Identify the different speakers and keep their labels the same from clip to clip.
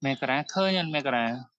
Speaker 1: មករាឃើញអត់មករា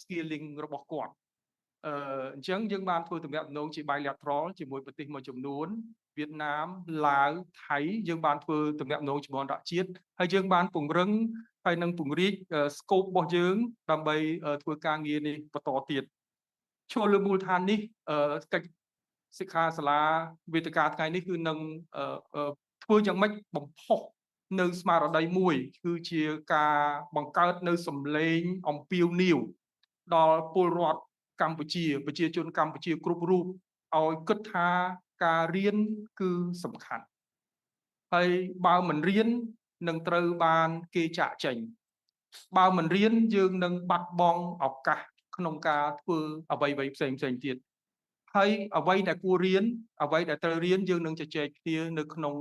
Speaker 2: scaling របស់គាត់អញ្ចឹងយើងបានធ្វើទំនាក់ទំនងជា bilateral ជាមួយប្រទេសមួយចំនួនវៀតណាមឡាវថៃយើងបានធ្វើទំនាក់ទំនងជាមួយអន្តរជាតិហើយយើងបានពង្រឹងហើយនឹងពង្រីក scope របស់យើងដើម្បីធ្វើការងារនេះបន្តទៀតឈលលើមូលដ្ឋាននេះកិច្ចសិក្ខាសាលាវេទិកាថ្ងៃនេះគឺនឹងធ្វើយ៉ាងម៉េចបំផុសនៅស្មារតីមួយគឺជាការបង្កើតនៅសម្លេងអំពាវនាវដល់ពលរដ្ឋកម្ពុជាប្រជាជនកម្ពុជាគ្រប់រូបឲ្យគិតថាការរៀនគឺសំខាន់ហើយបើមិនរៀននឹងត្រូវបានគេចាក់ចេញបើមិនរៀនយើងនឹងបាត់បង់ឱកាសក្នុងការធ្វើអ្វីៗផ្សេងទៀតហើយអ្វីដែលគួររៀនអ្វីដែលត្រូវរៀនយើងនឹងជជែកគ្នានៅក្នុង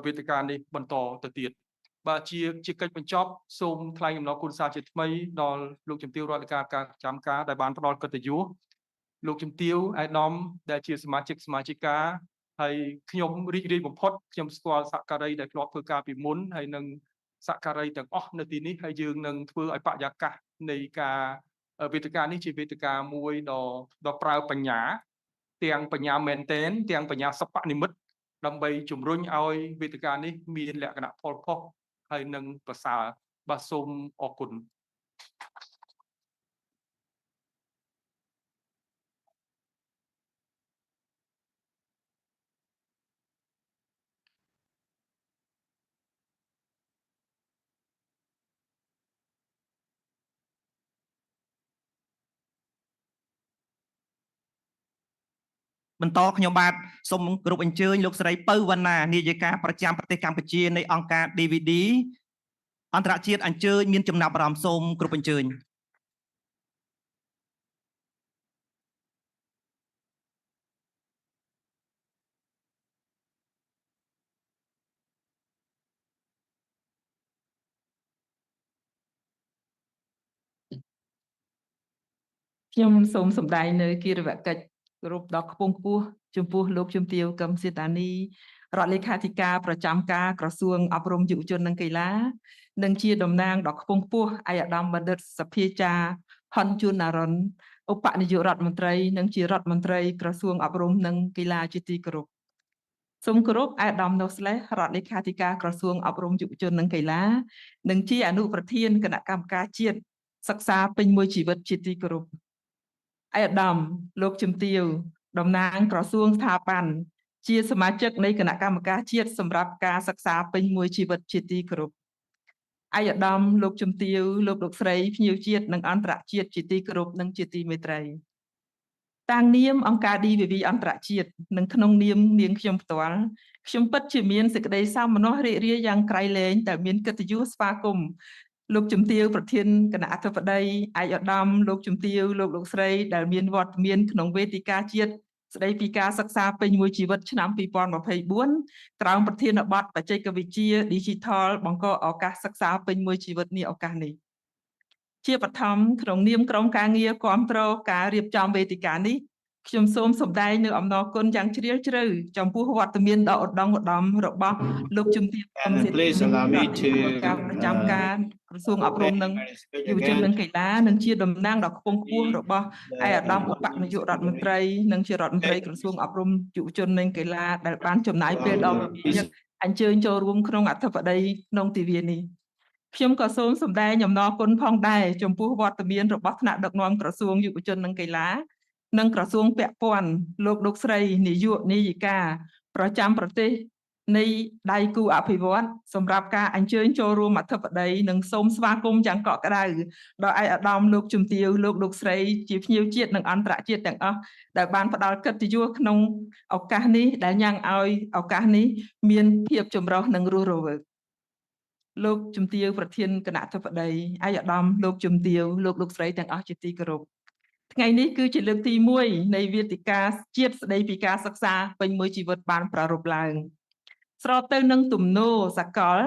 Speaker 2: វេទិកានេះបន្តទៅទៀតបាទជាកិច្ចបញ្ចប់សូមថ្លែងអំណរគុណសារជាថ្មីដល់លោកជំទាវរដ្ឋលេខាការប្រចាំការដែលបានផ្ដល់កិត្តិយសលោកជំទាវអេដាមដែលជាសមាជិកាហើយខ្ញុំរីករាយបំផុតខ្ញុំស្គាល់សហការីដែលធ្លាប់ធ្វើការពីមុនហើយនឹងសហការីទាំងអស់នៅទីនេះហើយយើងនឹងធ្វើឲ្យបរិយាកាសនៃការវេទិកានេះជាវេទិកាមួយដ៏ប្រើបញ្ញាទាំងបញ្ញាមែនទែនទាំងបញ្ញាសិប្បនិម្មិតដើម្បីជំរុញឲ្យវេទិកានេះមានលក្ខណៈផលផុសហើយនឹងប្រសើរបាទសូមអរគុណ
Speaker 3: បន្តខ្ញុំបាទសូមគោរពអញ្ជើញលោកស្រីពៅវណ្ណានាយិកាប្រចាំប្រទេសកម្ពុជានៃអង្គការ DVD អន្តរជាតិអញ្ជើញមានចំណាប់អារម្មណ៍សូមគោរពអញ្ជើញ
Speaker 4: ខ្ញុំសូមសម្ដែងនៅគិរវកិច្ចគោរពដល់ខ្ពង់ខ្ពស់ចំពោះលោកជំទាវ កឹមសេតានីរដ្ឋលេខាធិការប្រចាំការក្រសួងអប់រំយុវជននិងកីឡានិងជាតំណាងដ៏ខ្ពង់ខ្ពស់ឯកឧត្តមបណ្ឌិតសភាចាហុនជួនណារុនឧបនាយករដ្ឋមន្ត្រីនិងជារដ្ឋមន្ត្រីក្រសួងអប់រំនិងកីឡាជាទីគោរពសូមគោរពឯកឧត្តមណូស្លេះរដ្ឋលេខាធិការក្រសួងអប់រំយុវជននិងកីឡានិងជាអនុប្រធានគណៈកម្មការជាតិសិក្សាពេញមួយជីវិតជាទីគោរពឯកឧត្តមលោកជំទាវតំណាងក្រសួងស្ថាប័នជាសមាជិកនៃគណៈកម្មការជាតិសម្រាប់ការសិក្សាពេញមួយជីវិតជាទីគោរពឯកឧត្តមលោកជំទាវលោកស្រីភ្ញៀវជាតិនិងអន្តរជាតិជាទីគោរពនិងជាទីមេត្រីតាំងនាមអង្គការ DVV អន្តរជាតិនិងក្នុងនាមនាងខ្ញុំផ្ទាល់ខ្ញុំពិតជាមានសេចក្តីសោមនស្សរីករាយយ៉ាងក្រៃលែងដែលមានកិត្តិយសស្វាគមន៍លោកជំទាវប្រធានគណៈអធិបតីឯកឧត្តមលោកជំទាវលោកស្រីដែលមានវត្តមានក្នុងវេទិកាជាតិស្តីពីការសិក្សាពេញមួយជីវិតឆ្នាំ2024ក្រោមប្រធានបទបច្ចេកវិទ្យា Digital បង្កឱកាសសិក្សាពេញមួយជីវិតនេះឱកាសនេះជាបឋមក្នុងនាមក្រុមការងារគាំទ្រការរៀបចំវេទិកានេះខ្ញុំសូមសម្ដែងនូវអំណរគុណយ៉ាងជ្រាលជ្រៅចំពោះវត្តមានដ៏ឧត្តមឧត្តមរបស់លោកជំទាវ កឹមសេតានីការប្រចាំការក្រសួងអប់រំនិងយុវជននិងកីឡានិងជាតំណាងដ៏ខ្ពង់ខ្ពស់របស់ឯកឧត្តមឧបនាយករដ្ឋមន្ត្រីនិងជារដ្ឋមន្ត្រីក្រសួងអប់រំយុវជននិងកីឡាដែលបានចំណាយពេលដ៏មមាញឹកឯ អញ្ជើញចូលរួមក្នុងអធិបតីក្នុងទិវានេះខ្ញុំក៏សូមសម្ដែងអំណរគុណផងដែរចំពោះវត្តមានរបស់ថ្នាក់ដឹកនាំក្រសួងយុវជននិងកីឡានិងក្រសួងពាក់ព័ន្ធលោកស្រីនាយកនាយិកាប្រចាំប្រទេសនៃដៃគូអភិវឌ្ឍសម្រាប់ការអញ្ជើញចូលរួមអធិបតីនិងសូមស្វាគមន៍យ៉ាងកក់ក្ដៅដល់ឯកឧត្តមលោកជំទាវលោកស្រីជាភ្ញៀវជាតិនិងអន្តរជាតិទាំងអស់ដែលបានផ្ដល់កិត្តិយសក្នុងឱកាសនេះដែលញ៉ាំងឲ្យឱកាសនេះមានភាពចម្រុះនិងរស់រវើកលោកជំទាវប្រធានគណៈអធិបតីឯកឧត្តមលោកជំទាវលោកស្រីទាំងអស់ជាទីគោរពថ្ងៃនេះគឺជាលើកទី1នៃវេទិកាជាតិស្តីពីការសិក្សាពេញមួយជីវិតបានប្រារព្ធឡើងស្របទៅនឹងទំនោរសកល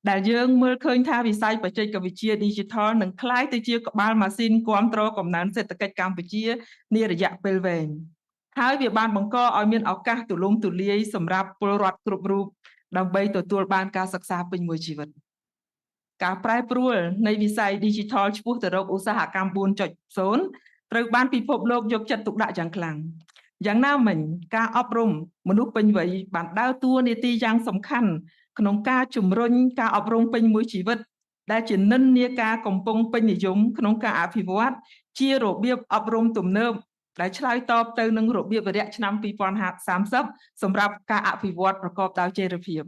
Speaker 4: ដែលយើងមើលឃើញថាវិស័យបច្ចេកវិទ្យា Digital នឹងក្លាយទៅជាក្បាលម៉ាស៊ីនគាំទ្រកំណើនសេដ្ឋកិច្ចកម្ពុជានារយៈពេលវែងហើយវាបានបង្កឲ្យមានឱកាសទូលំទូលាយសម្រាប់ពលរដ្ឋគ្រប់រូបដើម្បីទទួលបានការសិក្សាពេញមួយជីវិតការប្រែប្រួលនៃវិស័យ Digital ឆ្ពោះទៅរកឧស្សាហកម្ម 4.0 ត្រូវបានពិភពលោកយកចិត្តទុកដាក់យ៉ាងខ្លាំងយ៉ាងណាមិញការអប់រំមនុស្សពេញវ័យបានដើរតួនាទីយ៉ាងសំខាន់ក្នុងការជំរុញការអប់រំពេញមួយជីវិតដែលជានិន្នាការកំពុងពេញនិយមក្នុងការអភិវឌ្ឍជារបៀបអប់រំទំនើបដែលឆ្លើយតបទៅនឹងរបៀបវារៈឆ្នាំ2030សម្រាប់ការអភិវឌ្ឍប្រកបដោយចីរភាព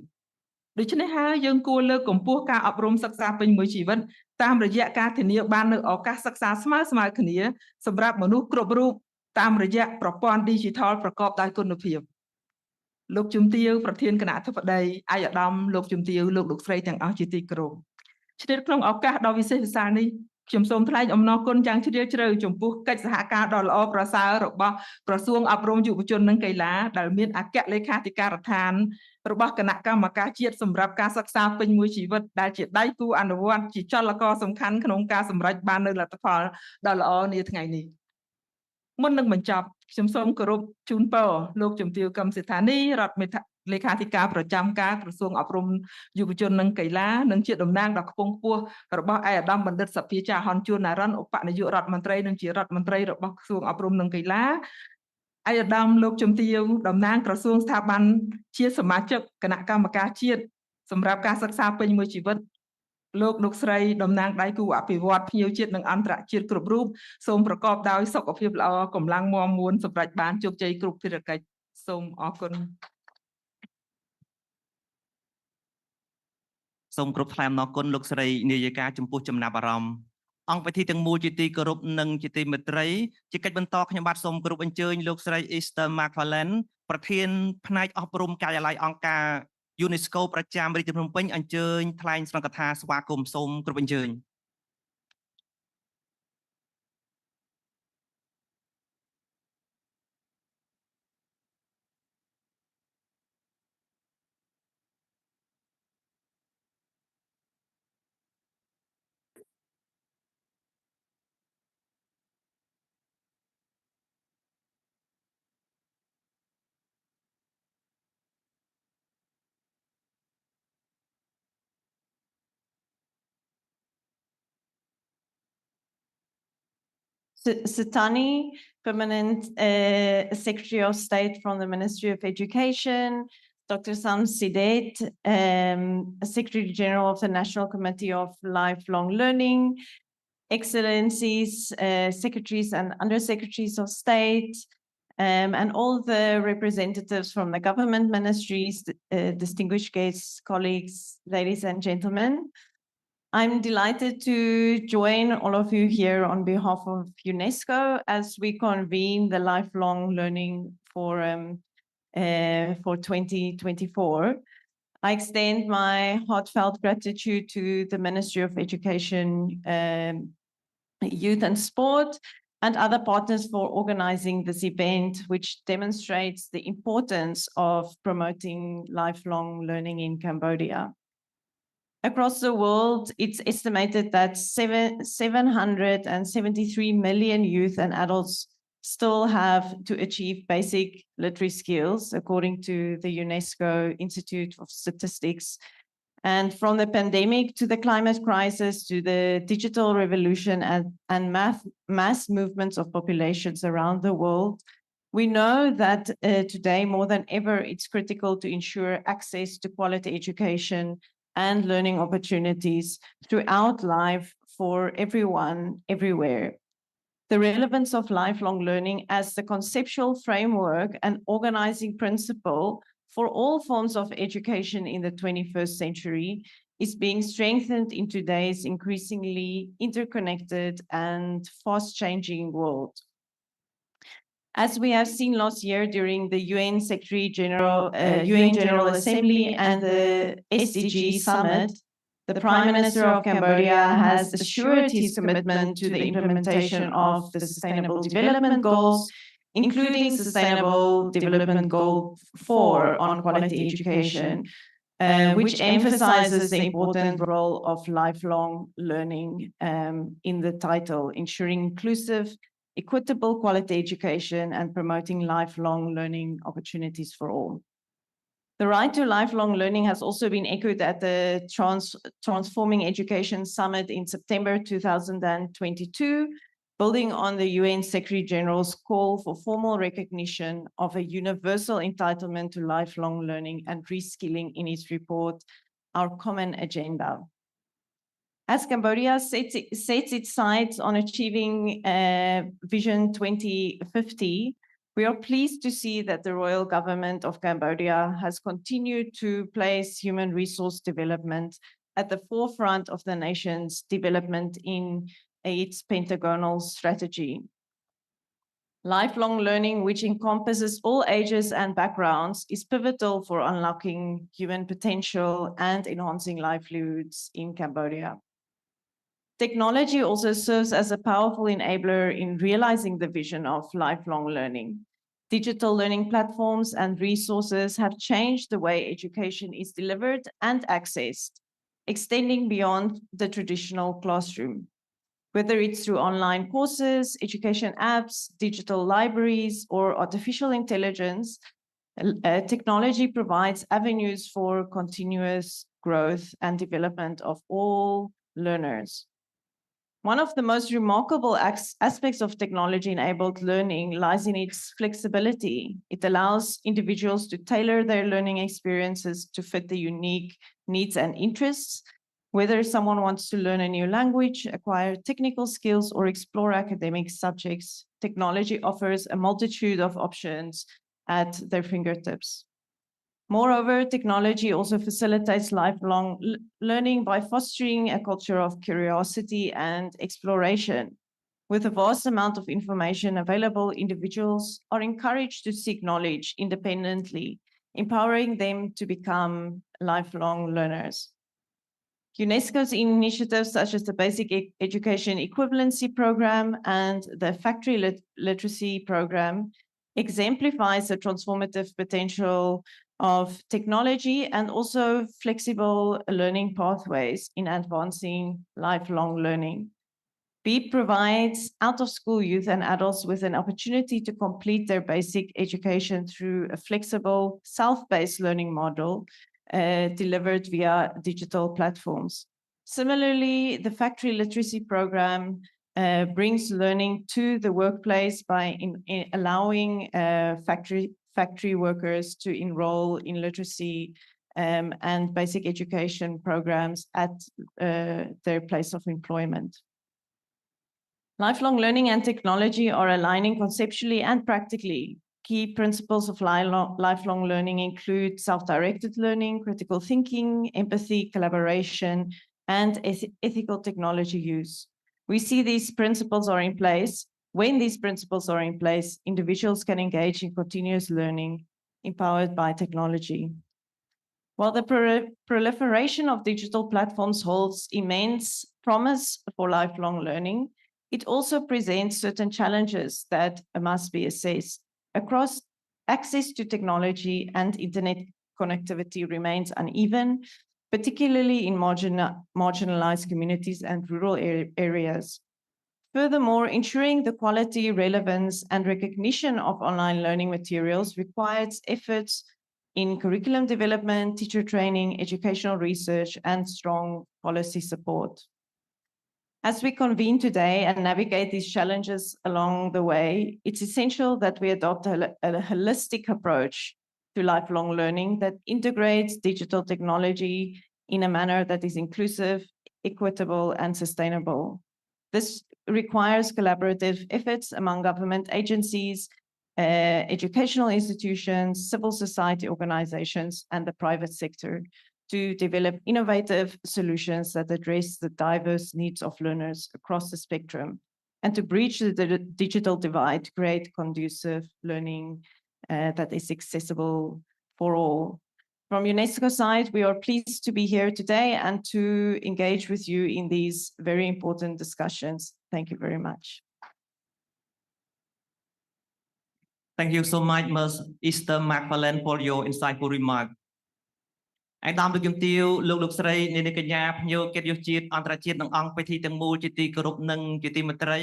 Speaker 4: ដូច្នេះហើយយើងគួរលើកកម្ពស់ការអប់រំសិក្សាពេញមួយជីវិតតាមរយៈការធានាបាននូវឱកាសសិក្សាស្មើៗគ្នាសម្រាប់មនុស្សគ្រប់រូបតាមរយៈប្រព័ន្ធ Digital ប្រកបដោយគុណភាពលោកជំទាវប្រធានគណៈអធិបតីឯកឧត្តមលោកជំទាវលោកស្រីទាំងអស់ជាទីគោរពឆ្លៀតក្នុងឱកាសដ៏វិសេសវិសាលនេះខ្ញុំសូមថ្លែងអំណរគុណយ៉ាងជ្រាលជ្រៅចំពោះកិច្ចសហការដ៏ល្អប្រសើររបស់ក្រសួងអប់រំយុវជននិងកីឡាដែលមានអគ្គលេខាធិការដ្ឋានរបស់គណៈកម្មការជាតិសម្រាប់ការសិក្សាពេញមួយជីវិតដែលជាដៃគូអនុវត្តជាចលករសំខាន់ក្នុងការសម្រេចបាននូវលទ្ធផលដ៏ល្អនាថ្ងៃនេះមុននឹងបញ្ចប់ខ្ញុំសូមគោរពជូនពរលោកជំទាវ កឹមសេដ្ឋានីរដ្ឋមេលេខាធិការប្រចាំការក្រសួងអប់រំយុវជននិងកីឡានិងជាតំណាងដ៏ខ្ពង់ខ្ពស់របស់ឯកឧត្តមបណ្ឌិតសភាចាហនជួនណារិនឧបនាយករដ្ឋមន្ត្រីនិងជារដ្ឋមន្ត្រីរបស់ក្រសួងអប់រំនិងកីឡាឯកឧត្តមលោកជំទាវតំណាងក្រសួងស្ថាប័នជាសមាជិកគណៈកម្មការជាតិសម្រាប់ការសិក្សាពេញមួយជីវិតលោកស្រីតំណាងដៃគូអភិវឌ្ឍភ្ញៀវជាតិនិងអន្តរជាតិគ្រប់រូបសូមប្រកបដោយសុខភាពល្អកម្លាំងមាំមួនសម្រាប់បានជោគជ័យគ្រប់ភារកិច្ចសូមអរគុណ
Speaker 3: សូមគ្រប់ថ្លែងអំណរគុណលោកស្រីនាយិកាចំពោះចំណាប់អារម្មណ៍អង្គពិធីទាំងមូលជាទីគោរពនិងជាទីមេត្រីជាកិច្ចបន្តខ្ញុំបាទសូមគោរពអញ្ជើញលោកស្រី Esther McFarlane ប្រធានផ្នែកអប់រំការិយាល័យអង្គការ UNESCO ប្រចាំរាជធានីភ្នំពេញអញ្ជើញថ្លែងស្នងកថាស្វាគមន៍សូមគោរពអញ្ជើញ
Speaker 1: Sitani, Permanent Secretary of State from the Ministry of Education, Dr. Sam Sidet, Secretary General of the National Committee of Lifelong Learning, Excellencies, Secretaries and Undersecretaries of State, and all the representatives from the government ministries, distinguished guests, colleagues, ladies and gentlemen. I'm delighted to join all of you here on behalf of UNESCO as we convene the Lifelong Learning Forum for 2024. I extend my heartfelt gratitude to the Ministry of Education, Youth and Sport and other partners for organizing this event, which demonstrates the importance of promoting lifelong learning in Cambodia. Across the world, it's estimated that 773 million youth and adults still have to achieve basic literary skills, according to the UNESCO Institute of Statistics. And from the pandemic to the climate crisis to the digital revolution and mass movements of populations around the world, We know that today more than ever, it's critical to ensure access to quality education and learning opportunities throughout life for everyone, everywhere. The relevance of lifelong learning as the conceptual framework and organizing principle for all forms of education in the 21st century is being strengthened in today's increasingly interconnected and fast-changing world. As we have seen last year during the UN General Assembly and the SDG Summit, the Prime Minister of Cambodia has assured his commitment to the implementation of the Sustainable Development Goals, including Sustainable Development Goal 4 on quality education, which emphasizes the important role of lifelong learning in the title, ensuring inclusive, equitable quality education and promoting lifelong learning opportunities for all. The right to lifelong learning has also been echoed at the Transforming Education Summit in September 2022, building on the UN Secretary General's call for formal recognition of a universal entitlement to lifelong learning and reskilling in his report, Our Common Agenda. As Cambodia sets its sights on achieving Vision 2050, we are pleased to see that the Royal Government of Cambodia has continued to place human resource development at the forefront of the nation's development in its pentagonal strategy. Lifelong learning, which encompasses all ages and backgrounds, is pivotal for unlocking human potential and enhancing livelihoods in Cambodia. Technology also serves as a powerful enabler in realizing the vision of lifelong learning. Digital learning platforms and resources have changed the way education is delivered and accessed, extending beyond the traditional classroom. Whether it's through online courses, education apps, digital libraries, or artificial intelligence, technology provides avenues for continuous growth and development of all learners. One of the most remarkable aspects of technology-enabled learning lies in its flexibility. It allows individuals to tailor their learning experiences to fit the unique needs and interests. Whether someone wants to learn a new language, acquire technical skills, or explore academic subjects, technology offers a multitude of options at their fingertips. Moreover, technology also facilitates lifelong learning by fostering a culture of curiosity and exploration. With a vast amount of information available, individuals are encouraged to seek knowledge independently, empowering them to become lifelong learners. UNESCO's initiatives such as the Basic Education Equivalency Program and the Factory Literacy Program exemplifies the transformative potential of technology and also flexible learning pathways in advancing lifelong learning. BEEP provides out-of-school youth and adults with an opportunity to complete their basic education through a flexible, self-paced learning model delivered via digital platforms. Similarly, the Factory Literacy Program brings learning to the workplace by allowing factory workers to enroll in literacy and basic education programs at their place of employment. Lifelong learning and technology are aligning conceptually and practically. Key principles of lifelong learning include self-directed learning, critical thinking, empathy, collaboration, and ethical technology use. We see these principles are in place. When these principles are in place, individuals can engage in continuous learning empowered by technology. While the proliferation of digital platforms holds immense promise for lifelong learning, it also presents certain challenges that must be assessed. Across access to technology and internet connectivity remains uneven, particularly in marginalized communities and rural areas. Furthermore, ensuring the quality, relevance, and recognition of online learning materials requires efforts in curriculum development, teacher training, educational research, and strong policy support. As we convene today and navigate these challenges along the way, it's essential that we adopt a holistic approach to lifelong learning that integrates digital technology in a manner that is inclusive, equitable, and sustainable. This requires collaborative efforts among government agencies, educational institutions, civil society organizations, and the private sector to develop innovative solutions that address the diverse needs of learners across the spectrum and to breach the digital divide to create conducive learning that is accessible for all. From UNESCO side, we are pleased to be here today and to engage with you in these very important discussions. Thank you very much.
Speaker 3: Thank you so much, Ms. Esther McFarlane, for your insightful remark. ឯកឧត្តមលោកជំទាវលោកស្រីនាងកញ្ញាភ្ញៀវកិត្តិយសជាតិអន្តរជាតិនិងអង្គពិធីទាំងមូលជាទីគោរពនិងជាទីមេត្រី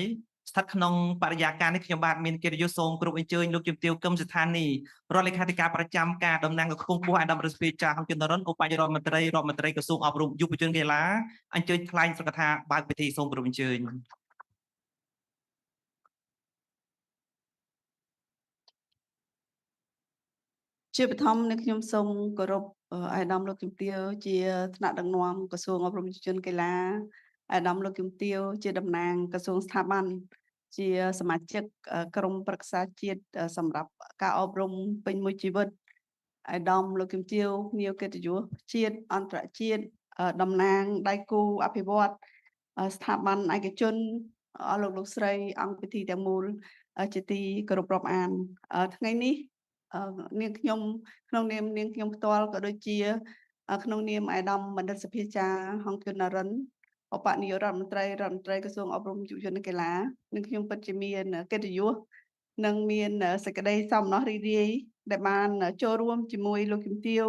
Speaker 3: ស្ថិតក្នុងបរិយាកាសនេះខ្ញុំបាទមានកិត្តិយសសូមគោរពអញ្ជើញលោកជំទាវកឹមសុខានីរដ្ឋលេខាធិការប្រចាំការតំណាងខ្ពង់ខ្ពស់អាដាមរដ្ឋសភាចាស់អង្គជននរិនឧបនាយករដ្ឋមន្ត្រីក្រសួងអប់រំយុវជនកីឡាអញ្ជើញថ្លែងសកថាបើកពិធីសូមគោរពអញ្ជើញ
Speaker 5: ជាបឋមនេះខ្ញុំសូមគោរពអាយដាមលោកជំទាវជាថ្នាក់ដឹកនាំក្រសួងអប់រំយុវជនកីឡាអាយដាមលោកជំទាវជាតំណាងក្រសួងស្ថាប័នជាសមាជិកក្រុមប្រឹក្សាជាតិសម្រាប់ការអប់រំពេញមួយជីវិតអាយដាមលោកជំទាវមានកិត្តិយសជាតិអន្តរជាតិតំណាងដៃគូអភិវឌ្ឍស្ថាប័នឯកជនលោកស្រីអង្គពិធីទាំងមូលជាទីគោរពរាប់អានថ្ងៃនេះ នាងខ្ញុំក្នុងនាមនាងខ្ញុំផ្ទាល់ក៏ដូចជាក្នុងនាមអាយដាមបណ្ឌិតសភាចាអង្គជននរិនឧបនាយករដ្ឋមន្ត្រីក្រសួងអប់រំយុវជននិងកីឡានឹងខ្ញុំពិតជាមានកិត្តិយសនិងមានសេចក្តីសោមនស្សរីករាយដែលបានចូលរួមជាមួយលោកជំទាវ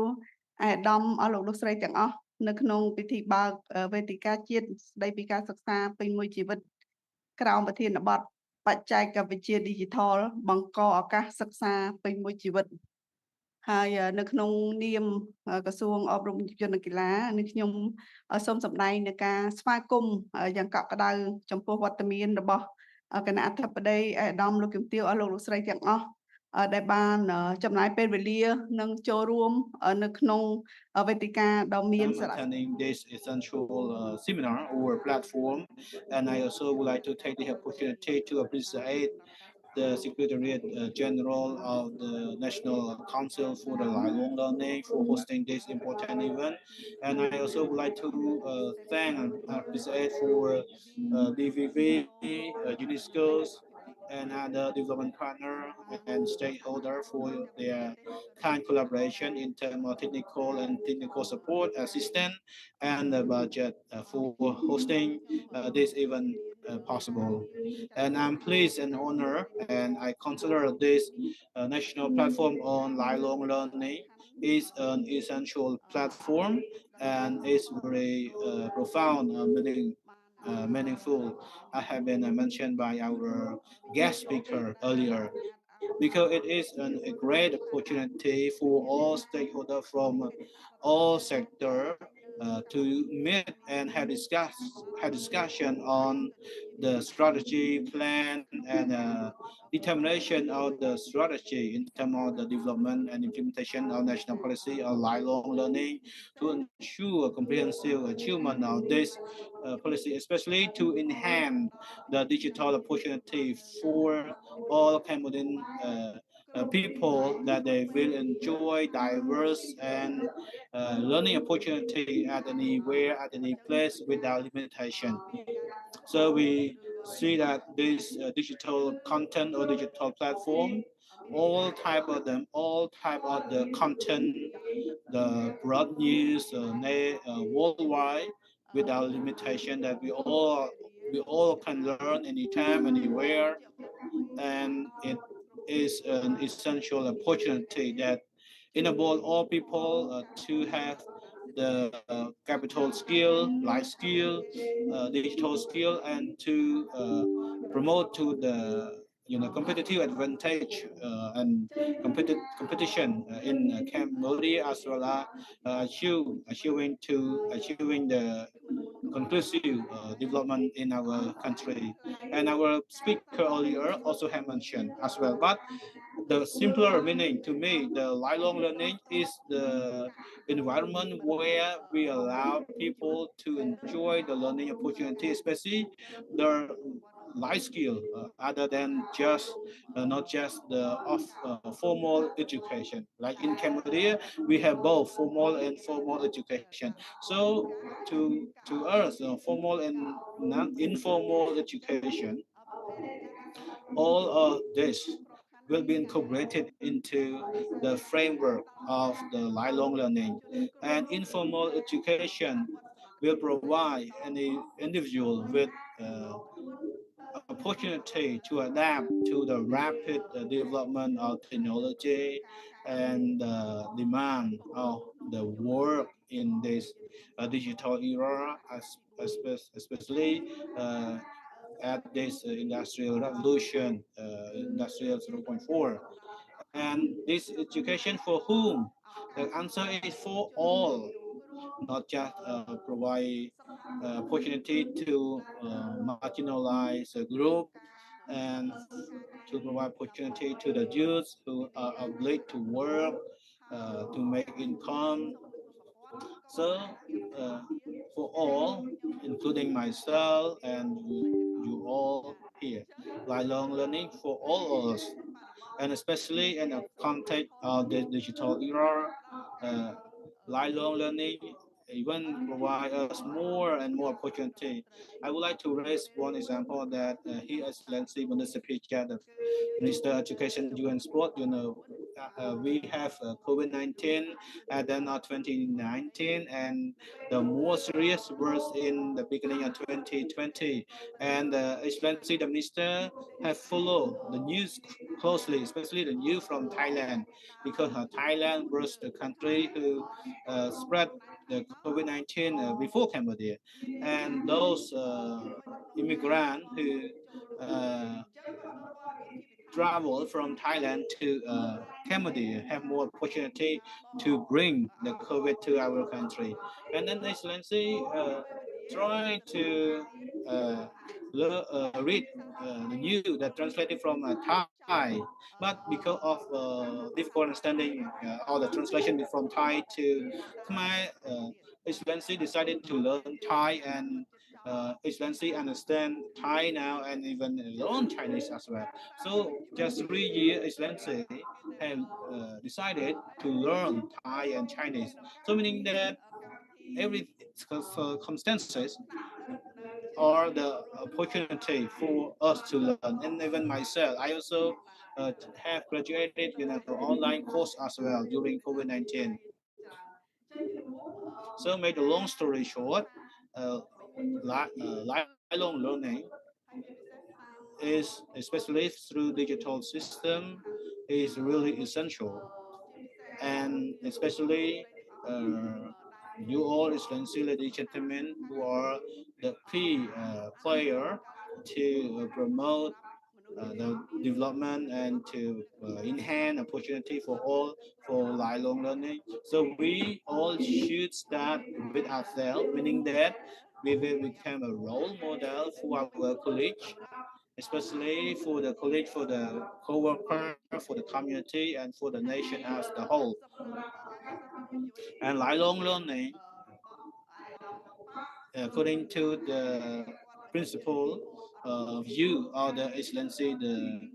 Speaker 5: អាយដាមលោកស្រីទាំងអស់នៅក្នុងពិធីបើកវេទិកាជាតិស្តីពីការសិក្សាពេញមួយជីវិតក្រោមប្រធានបទ បច្ចេកវិទ្យា Digital បង្កឱកាសសិក្សាពេញមួយជីវិតហើយនៅក្នុងនាមក្រសួងអប់រំយុវជននិងកីឡានេះខ្ញុំសូមសម្ដែងនៅការស្វាគមន៍យ៉ាងកក់ក្ដៅចំពោះវត្តមានរបស់គណៈអធិបតីអាយដាមលោកជំទាវលោកស្រីទាំងអស់ដែលបានចំណាយពេលវេលានិងចូលរួមនៅក្នុងវេទិកាដ៏មានសារៈ
Speaker 6: attending this essential seminar or platform, and I also would like to take the opportunity to appreciate the Secretariat General of the National Council for the Lifelong Learning for hosting this important event, and I also would like to thank and appreciate for DVV, UNESCO, and other development partner and stakeholder for their kind collaboration in terms of technical support, assistance, and the budget for hosting this event possible. And I'm pleased and honored, and I consider this national platform on lifelong learning is an essential platform and is very profound, meaningful. I have been mentioned by our guest speaker earlier, because it is a great opportunity for all stakeholders from all sectors to meet and have discussion on the strategy plan and determination of the strategy in terms of the development and implementation of national policy on lifelong learning to ensure comprehensive achievement of this policy, especially to enhance the digital opportunity for all Cambodian people, that they will enjoy diverse and learning opportunity at anywhere, at any place without limitation. So we see that this digital content or digital platform, all type of them, all type of the content, the broad news, worldwide, without limitation, that we all can learn anytime, anywhere, and it is an essential opportunity that enable all people to have the capital skill, life skill, digital skill, and to promote to the competitive advantage and competition in Cambodia, as well as achieving the conclusive development in our country. And our speaker earlier also have mentioned as well. But the simpler meaning to me, the lifelong learning is the environment where we allow people to enjoy the learning opportunity, especially the life skill, other than just not just the formal education. Like in Cambodia, we have both formal and formal education. So to us, formal and non-informal education, all of this will be incorporated into the framework of the lifelong learning. And informal education will provide any individual with opportunity to adapt to the rapid development of technology and demand of the work in this digital era, especially at this industrial revolution, industrial 0.4. And this education for whom? The answer is for all, not just provide opportunity to marginalize a group and to provide opportunity to the youth who are obliged to work to make income. So for all, including myself and you all here, lifelong learning for all of us, and especially in the context of the digital era, uh, lifelong learning even provide us more and more opportunity. I would like to raise one example that His Excellency Minister Picha, the Minister of Education, Youth and Sport, we have COVID-19 and then 2019, and the more serious was in the beginning of 2020. And Excellency the Minister have followed the news closely, especially the news from Thailand, because Thailand was the country who spread the COVID-19 before Cambodia. And those immigrants who travel from Thailand to Cambodia have more opportunity to bring the COVID to our country. And then Excellency trying to read the news that translated from Thai, but because of difficult understanding or the translation from Thai to Khmer, Excellency decided to learn Thai, and Excellency understand Thai now and even learn Chinese as well. So just 3 years, Excellency have decided to learn Thai and Chinese. So meaning that every circumstances are the opportunity for us to learn. And even myself, I also have graduated in an online course as well during COVID-19. So make a long story short, lifelong learning is, especially through digital system, is really essential. And especially you all, Excellency, ladies and gentlemen, who are the key player to promote the development and to enhance opportunity for all for lifelong learning. So we all should start with ourselves, meaning that we will become a role model for our colleagues, especially for the colleague, for the co-worker, for the community, and for the nation as the whole. And lifelong learning, according to the principle of you or the Excellency, the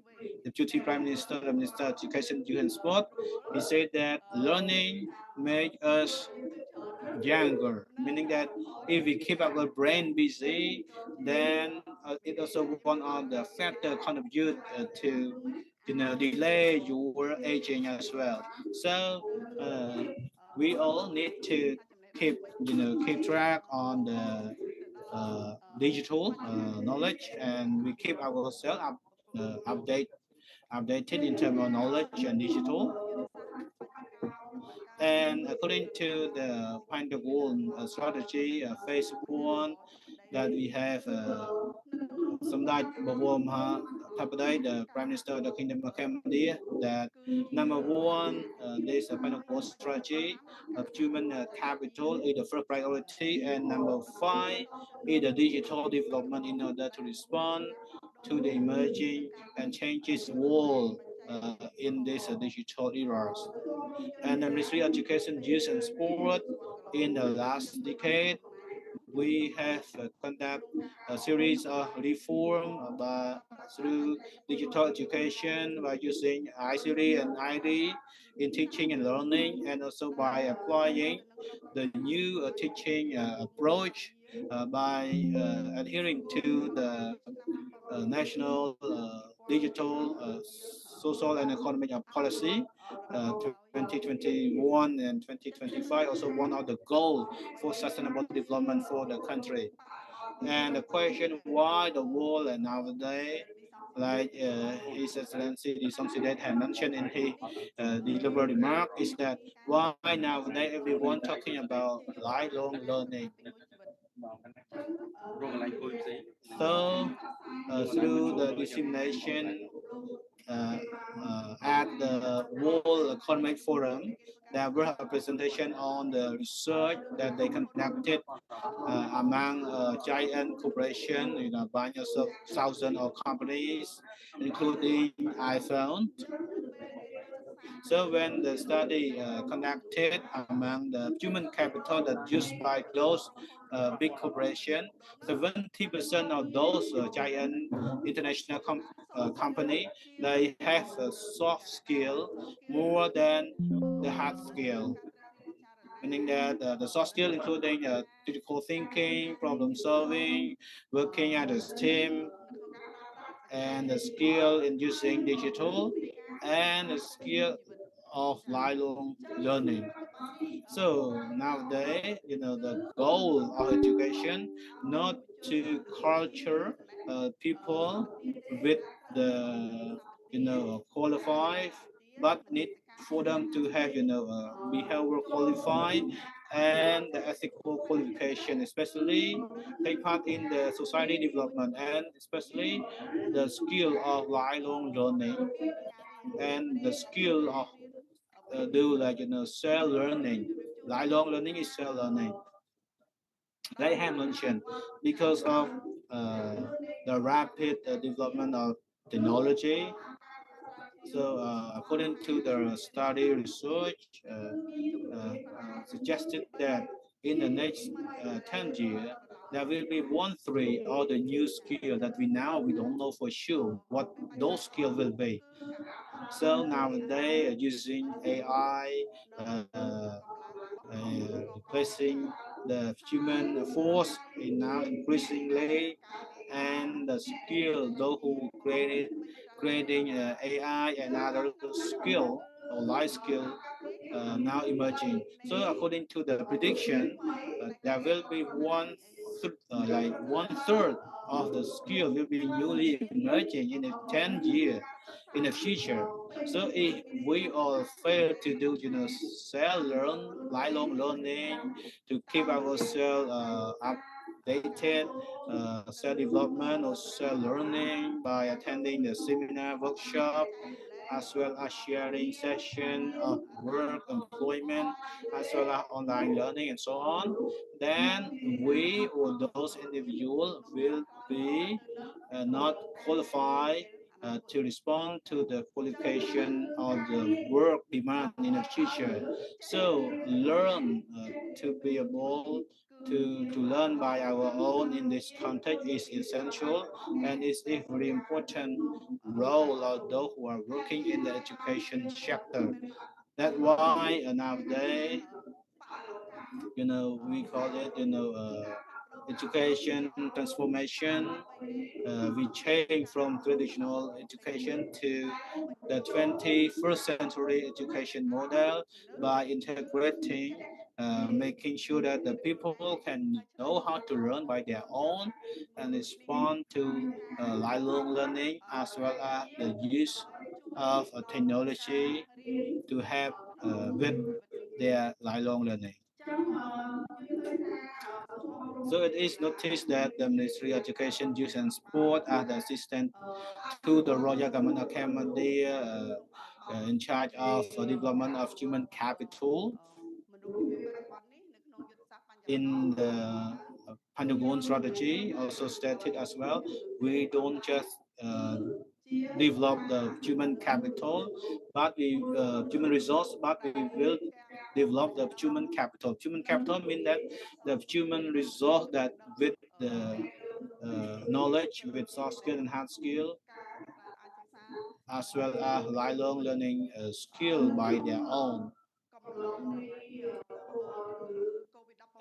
Speaker 6: Deputy Prime Minister, the Minister of Education, Youth and Sport, he said that learning makes us younger, meaning that if we keep our brain busy, then it also one of the factor contribute to delay your aging as well. So we all need to keep track on the digital knowledge, and we keep ourselves updated in terms of knowledge and digital. And according to the Pentagon strategy, phase 1, that we have សម្ដេចបវរមហា Thapaday, the Prime Minister of the Kingdom of Cambodia, that number one, this kind of growth strategy of human capital is the first priority, and number five is the digital development in order to respond to the emerging and changes world in this digital eras. And the Ministry of Education, Youth and Sport in the last decade, we have conduct a series of reform through digital education by using ICT and ID in teaching and learning, and also by applying the new teaching approach by adhering to the national digital social and economic policy 2021 and 2025, also one of the goals for sustainable development for the country. And the question why the world and nowadays, like His Excellency Lee Song Sidet had mentioned in his delivered remark, is that why nowadays everyone talking about lifelong learning. So through the dissemination at the World Economic Forum, there were a presentation on the research that they conducted among giant corporations, bunches of thousands of companies, including iPhone. So when the study conducted among the human capital that used by those big corporations, 70% of those giant international company, they have a soft skill more than the hard skill. Meaning that the soft skill including critical thinking, problem solving, working as a team, and the skill in using digital, and the skill of lifelong learning. So nowadays, the goal of education not to culture people with the qualified, but need for them to have behavior qualified and the ethical qualification, especially take part in the society development, and especially the skill of lifelong learning and the skill of do like self learning. Lifelong learning is self learning. Like I have mentioned, because of the rapid development of technology. So according to the study research, suggested that in the next 10 years, there will be 1/3 of the new skill that we don't know for sure what those skills will be. So nowadays, using AI, replacing the human force is now increasingly, and the skill those who creating AI and other skill or life skill now emerging. So according to the prediction, there will be like 1/3 of the skill will be newly emerging in the 10 years in the future. So if we all fail to do, self-learn, lifelong learning, to keep ourselves updated, self-development or self-learning by attending the seminar, workshop, as well as sharing session of work, employment, as well as online learning and so on, then we or those individuals will be not qualified to respond to the qualification of the work demand in the future. So learn to be able to learn by our own in this context is essential, and is a very important role of those who are working in the education sector. That's why nowadays, we call it, education transformation. We change from traditional education to the 21st century education model by integrating, making sure that the people can know how to learn by their own and respond to lifelong learning, as well as the use of technology to help with their lifelong learning. So it is noticed that the Ministry of Education, Youth and Sport as the assistant to the Royal Government Academy in charge of development of human capital in the Pentagon strategy also stated as well. We don't just develop the human capital, but we human resource, but we will develop the human capital. Human capital means that the human resource that with the knowledge, with soft skill and hard skill, as well as lifelong learning skill by their own.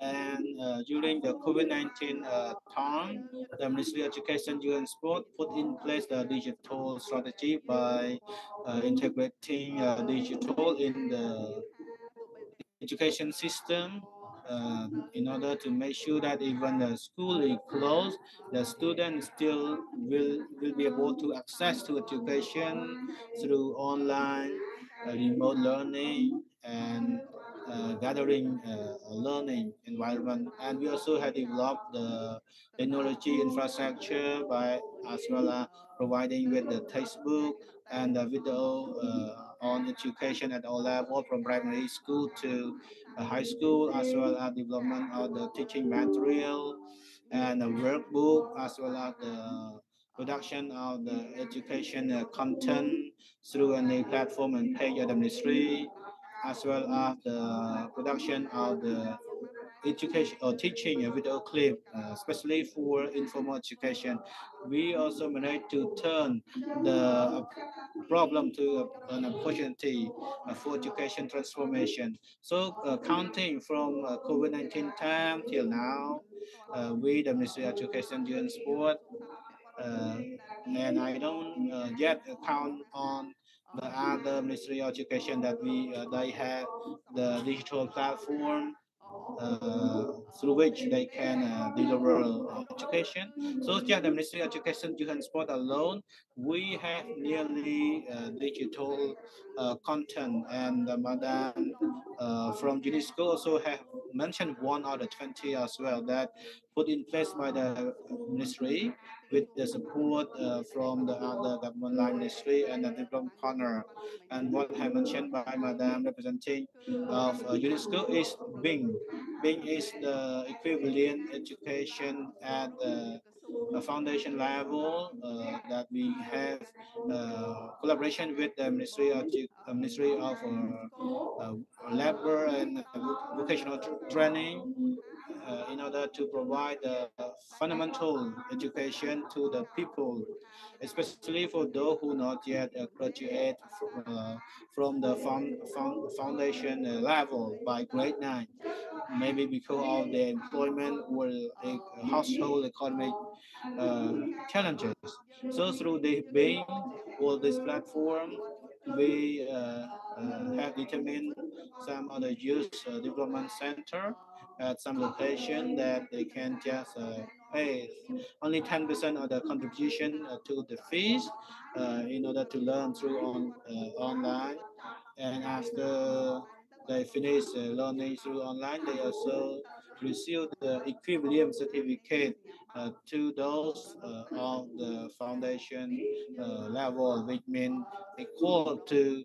Speaker 6: And during the COVID-19 time, the Ministry of Education, Youth and Sport put in place the digital strategy by integrating digital in the education system in order to make sure that even the school is closed, the students still will be able to access to education through online remote learning and gathering learning environment. And we also have developed the technology infrastructure by as well as providing with the textbook and the video on education at all levels from primary school to high school, as well as development of the teaching material and the workbook, as well as the production of the education content through a new platform and page of the ministry, as well as the production of the education or teaching a video clip, especially for informal education. We also managed to turn the problem to an opportunity for education transformation. So counting from COVID-19 time till now, we, the Ministry of Education, Youth and Sport, and I don't yet count on the other Ministry of Education that they have the digital platform through which they can deliver education. So just the Ministry of Education, Youth and Sport alone, we have nearly digital content, and Madam from UNESCO also have mentioned one out of 20 as well that put in place by the ministry with the support from the other government line ministry and the development partner. And what I mentioned by Madam representing of UNESCO is Bing. Bing is the equivalent education at the foundation level that we have collaboration with the Ministry of Labor and Vocational Training in order to provide fundamental education to the people, especially for those who not yet graduate from the foundation level by grade 9, maybe because of the employment or household economic challenges. So through the Bing or this platform, we have determined some other youth development center at some location that they can just pay only 10% of the contribution to the fees in order to learn through online. And after they finish learning through online, they also receive the equivalent certificate to those of the foundation level, which means equal to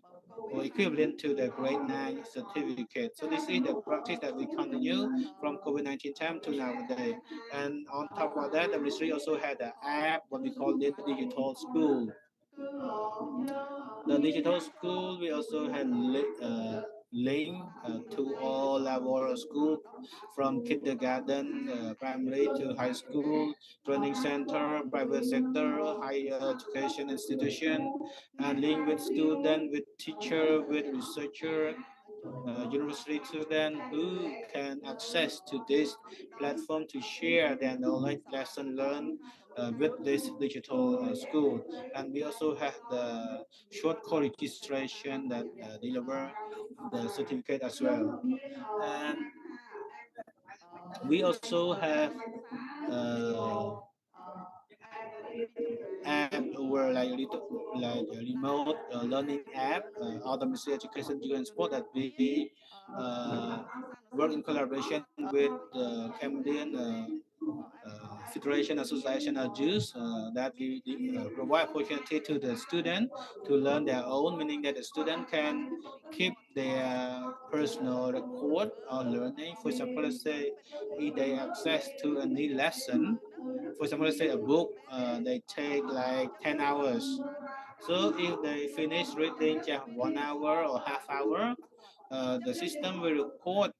Speaker 6: or equivalent to the grade 9 certificate. So this is the practice that we continue from COVID-19 time to nowadays. And on top of that, the ministry also had an app, what we call the digital school. The digital school, we also had link to all level of school from kindergarten, primary to high school, training center, private sector, higher education institution, and link with student, with teacher, with researcher, university student who can access to this platform to share their knowledge, lesson learned with this digital school. And we also have the short code registration that deliver the certificate as well. And we also have app or like a little like a remote learning app of the Ministry of Education, Youth and Sport that we work in collaboration with the Cambodian Federation Association of Jews that we provide opportunity to the student to learn their own, meaning that the student can keep their personal record on learning. For example, let's say if they access to a new lesson, for example, let's say a book, they take like 10 hours. So if they finish reading just 1 hour or half hour, the system will record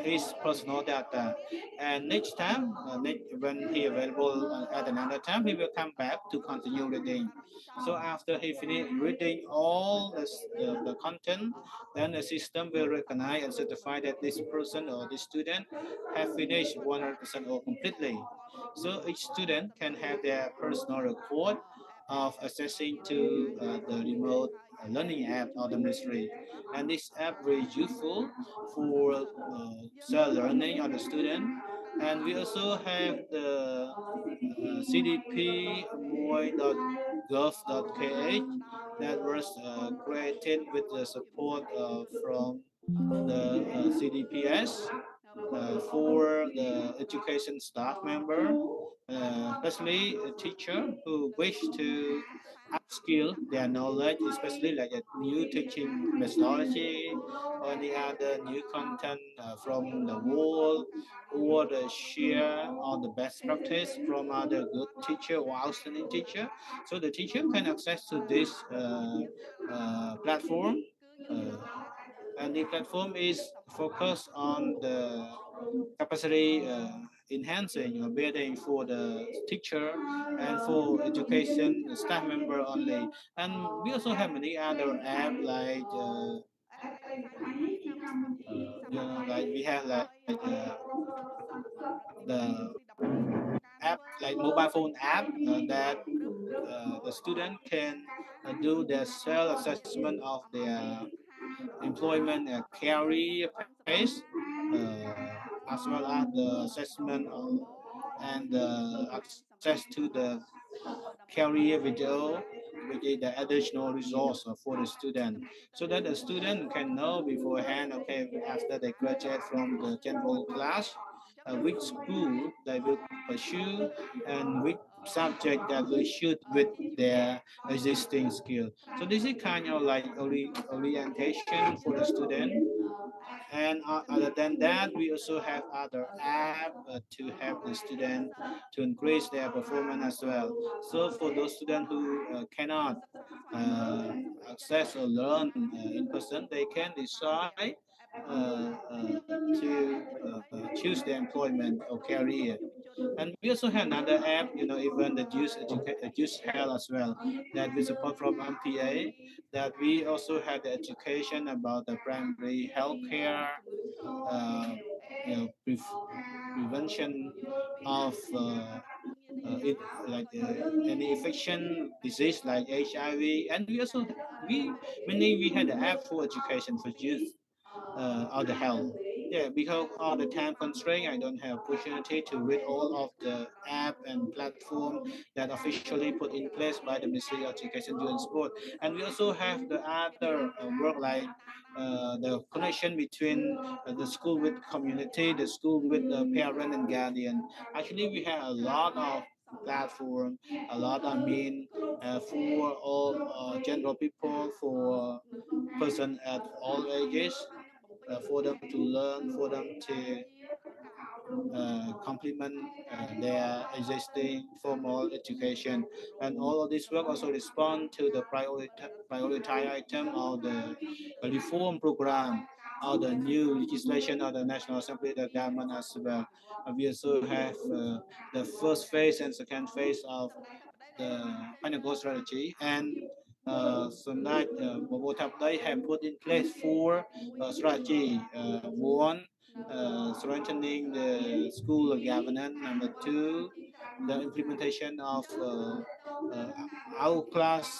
Speaker 6: his personal data. And next time, when he available at another time, he will come back to continue reading. So after he finish reading all the content, then the system will recognize and certify that this person or this student have finished 100% or completely. So each student can have their personal record of accessing to the remote learning app of the ministry. And this app very useful for self-learning of the student. And we also have the cdpmoy.gov.kh that was created with the support from the CDPS for the education staff member, especially a teacher who wish to upskill their knowledge, especially like a new teaching methodology or any other new content from the world, or the share on the best practice from other good teacher or outstanding teacher. So the teacher can access to this platform. Uh, and the platform is focused on the capacity enhancing or building for the teacher and for education staff member only. And we also have many other apps like like we have like the app like mobile phone app that the student can do the self assessment of their employment career phase, as well as the assessment and access to the career video, which is the additional resource for the student, so that the student can know beforehand, okay, after they graduate from the general class, which school they will pursue and which subject that will suit with their existing skill. So this is kind of like orientation for the student. And other than that, we also have other apps to help the student to increase their performance as well. So for those students who cannot uh, access or learn in person, they can decide to choose their employment or career. And we also have another app, even the Juice Health as well, that we support from MPA, that we also have the education about the primary health care, uh, prevention of it, like any infection disease like HIV. And we also, we had the app for education for youth or the health. Yeah, because of the time constraint, I don't have opportunity to read all of the app and platform that officially put in place by the Ministry of Education, Youth and Sport. And we also have the other work like the connection between the school with community, the school with the parent and guardian. Actually, we have a lot of platform, a lot, I mean, for all general people, for person at all ages, for them to learn, for them to complement their existing formal education. And all of this work also respond to the prioritized item of the reform program or the new legislation of the National Assembly, the government as well. We also have the first phase and second phase of the Pinnacle strategy, and tonight they have put in place four strategy. One, strengthening the school governance. Number two, the implementation of our class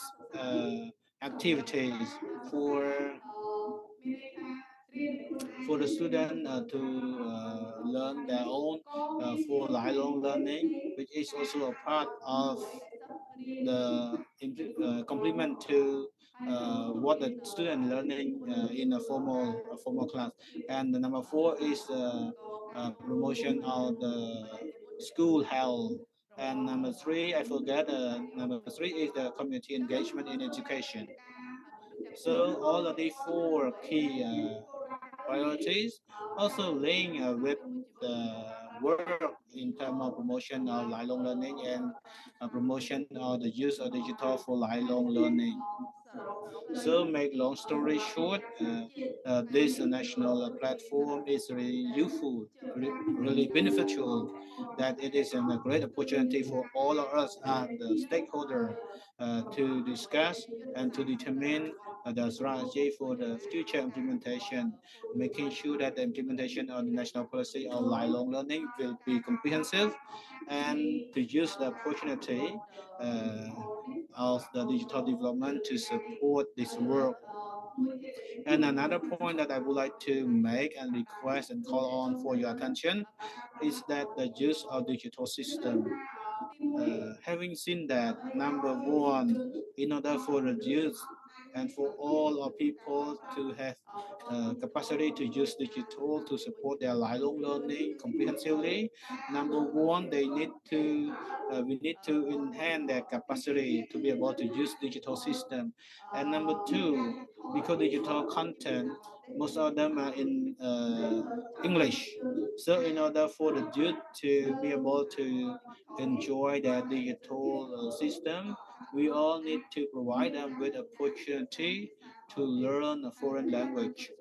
Speaker 6: activities for for the student to learn their own for lifelong learning, which is also a part of complement to what the student learning in a formal class. And the number 4 is promotion of the school health. And number 3, I forget. Number 3 is the community engagement in education. So all of these 4 key priorities also link with the work in terms of promotion of lifelong learning and promotion of the use of digital for lifelong learning. So make long story short, this national platform is really useful, really beneficial, that it is a great opportunity for all of us and the stakeholder to discuss and to determine the strategy for the future implementation, making sure that the implementation of the national policy on lifelong learning will be comprehensive, and to use the opportunity of the digital development to support this work. And another point that I would like to make and request and call on for your attention is that the use of digital system. Having seen that, number 1, in order for the youth and for all of people to have capacity to use digital to support their lifelong learning comprehensively, number 1, we need to enhance their capacity to be able to use digital system. And number 2, because digital content, most of them are in English. So in order for the youth to be able to enjoy their digital system, we all need to provide them with opportunity to learn a foreign language.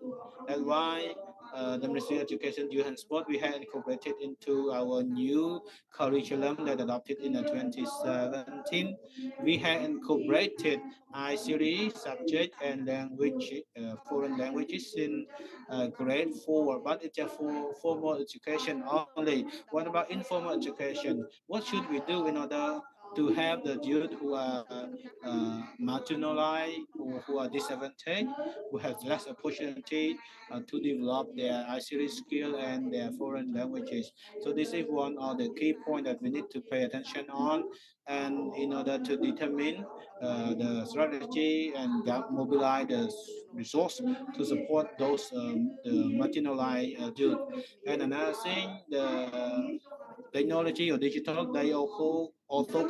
Speaker 6: That's why the Ministry of Education, Youth and Sport, we had incorporated into our new curriculum that adopted in 2017. We had incorporated ICT subject and language, foreign languages in grade 4, but it's just for formal education only. What about informal education? What should we do in order to have the youth who are marginalized or who are disadvantaged, who have less opportunity to develop their ICT skill and their foreign languages? So this is one of the key points that we need to pay attention on, and in order to determine the strategy and mobilize the resource to support those the marginalized youth. And another thing, the technology or digital, they also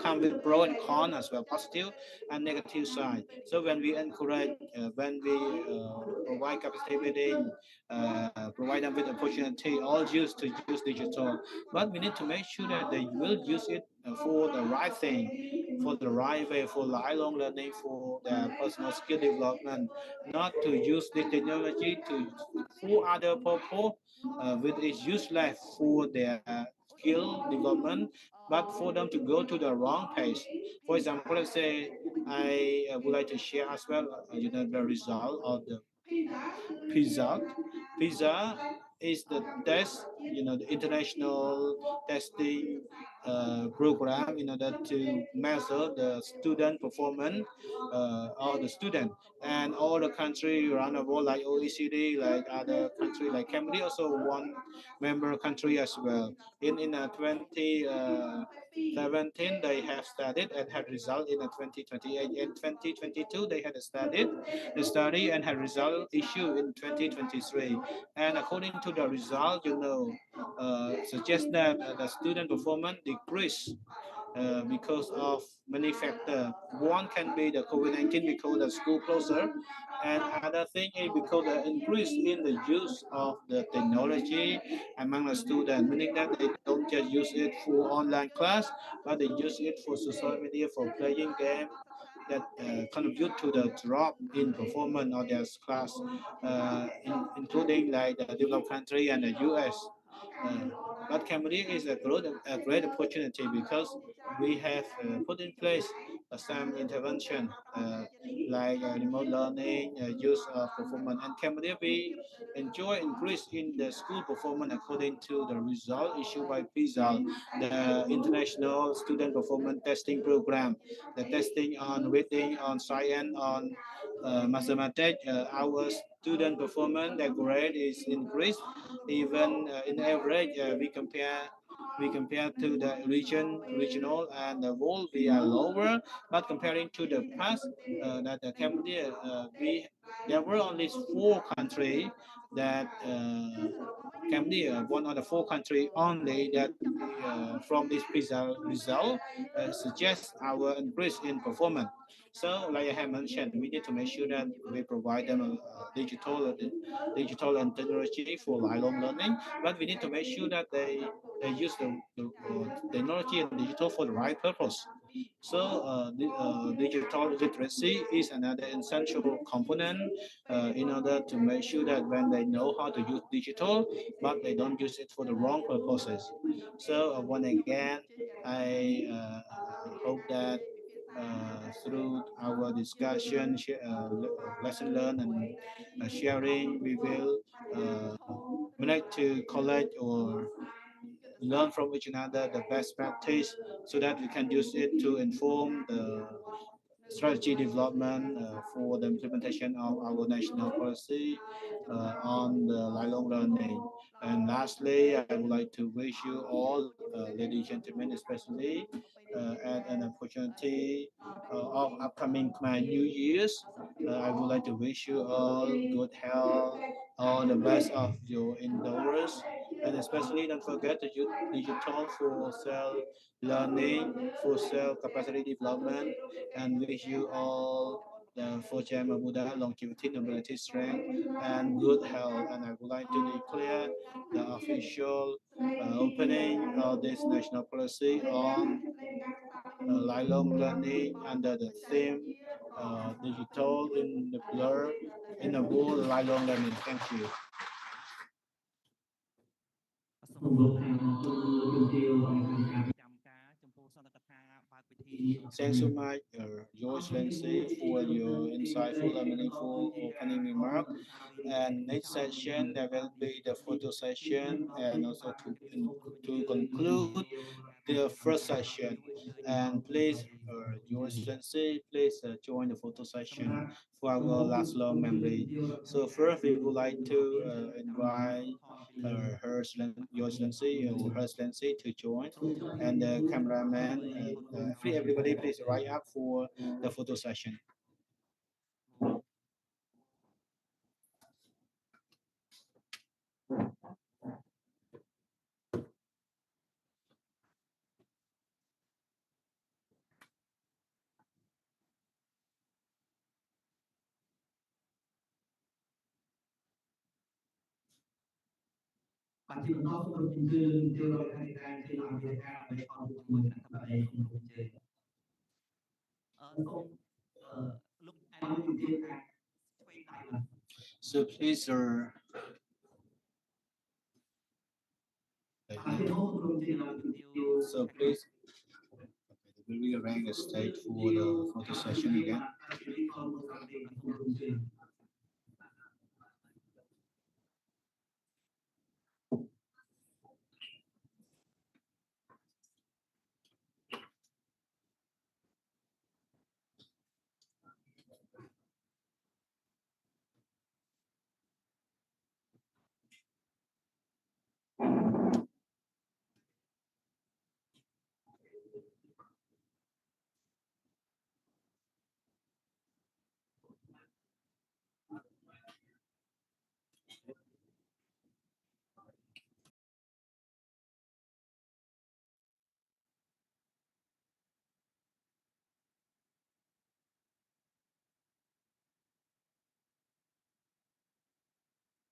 Speaker 6: come with pro and con as well, positive and negative side. So when we encourage, when we provide capacity building, provide them with opportunity, all use to use digital, but we need to make sure that they will use it for the right thing, for the right way, for lifelong learning, for their personal skill development, not to use the technology to for other purpose, which is useless for their skill development, but for them to go to the wrong page. For example, let's say I would like to share as well, the result of the PISA. PISA is the test, the international testing program in order to measure the student performance of the student. And all the country around the world, like OECD, like other country like Cambodia, also one member country as well. In 2017, they have studied and had result in 2028. In 2022, they had studied the study and had result issued in 2023. And according to the result, suggest that the student performance decreased because of many factors. One can be the COVID-19 because the school closer, and other thing is because the increase in the use of the technology among the students, meaning that they don't just use it for online class, but they use it for social media, for playing game, that contribute to the drop in performance of their class, including like the developed country and the US. But Cambodia is a great opportunity because we have put in place some intervention like remote learning, use of performance. And Cambodia, we enjoy increase in the school performance according to the result issued by PISA, the International Student Performance Testing Program, the testing on reading, on science, on mathematics. Our student performance, the grade is increased. Even in average, we compare we compare to the regional and the world, we are lower. But comparing to the past, that Cambodia, there were only 4 countries that Cambodia, one of the 4 countries only that from this result suggests our increase in performance. So, like I have mentioned, we need to make sure that we provide them digital and technology for lifelong learning, but we need to make sure that they use the technology and digital for the right purpose. So, digital literacy is another essential component in order to make sure that when they know how to use digital, but they don't use it for the wrong purposes. So, once again, I hope that through our discussion, lesson learned, and sharing, we will manage to collect or learn from each another the best practice so that we can use it to inform the strategy development for the implementation of our national policy on the lifelong learning. And lastly, I would like to wish you all, ladies and gentlemen, especially at an opportunity of upcoming Khmer New Year's. I would like to wish you all good health, all the best of your endeavors, and especially don't forget to use digital for self learning, for self capacity development, and wish you all the fourth gem of Buddha, longevity, nobility, strength, and good health. And I would like to declare the official opening of this national policy on lifelong learning under the theme digital in the blur in the world lifelong learning. Thank you.
Speaker 3: សូមគោរពខាងអង្គជំទាវអង្គការប្រចាំការចំពោះសន្និកថាបើកពិធី
Speaker 6: Thanks so much, Your Excellency, for your insightful and meaningful opening remark. And next session, there will be the photo session, and also to conclude the first session. And please, Your Excellency, please join the photo session for our last long memory. So first, we would like to invite Your Excellency or Her Excellency to join, and the cameraman, everybody, please rise up for the photo session. បាទជាបន្តសូមអញ្ជើញចូលរដ្ឋាភិបាលជាអង្គវិការដើម្បីខំជាមួយគណៈបតីគុំជេសូមលោកអានជំទាវខាងឆ្វេងដៃបាទ So please, sir.
Speaker 3: បាទជាបន្តសូមអញ្ជើញលោកជំទាវ
Speaker 6: So please, we will arrange a stage for the photo session again.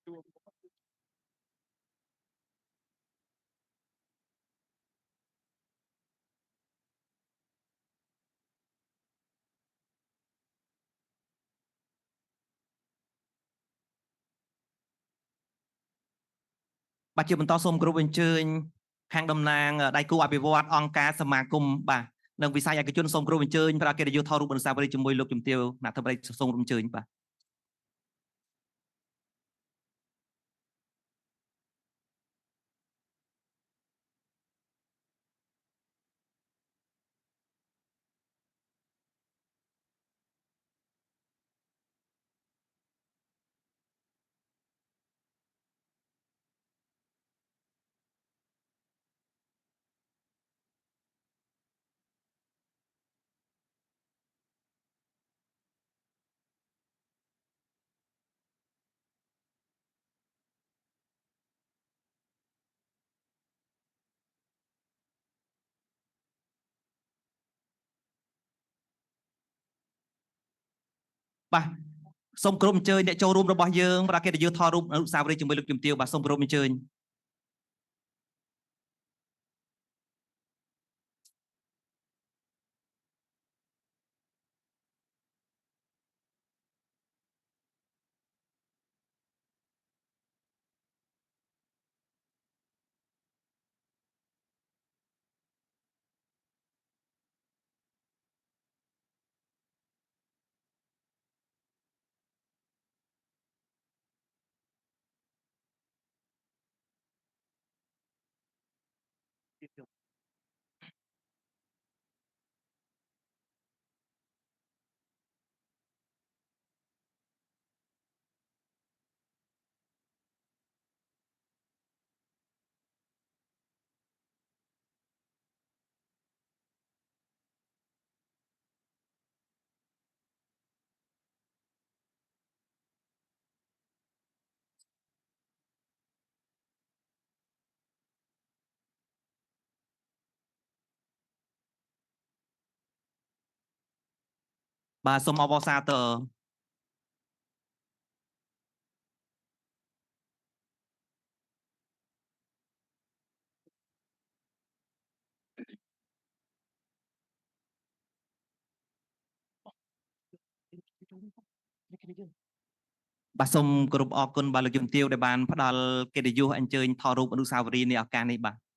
Speaker 2: Sure.
Speaker 3: បាទជាបន្តសូមគោរពអញ្ជើញខាងតំណាងដៃគូអភិវឌ្ឍអង្គការសមាគមបាទនិងវិស័យឯកជនសូមគោរពអញ្ជើញប្រកាសកិត្តិយសថតរូបអនុស្សាវរីយ៍ជាមួយលោកជំទាវអធិបតីសូមអញ្ជើញបាទ បាទសូមគោរពអញ្ជើញអ្នកចូលរួមរបស់យើងប្រកាសកិត្តិយសថតរូបអនុស្សាវរីយ៍ជាមួយលោកជំទាវបាទសូមគោរពអញ្ជើញ បាទសូមអបអរសាទរ បាទសូមគោរពអរគុណបាទលោកជំទាវដែលបានផ្ដល់កិត្តិយសអញ្ជើញថតរូបអនុស្សាវរីយ៍នៃឱកាសនេះបាទ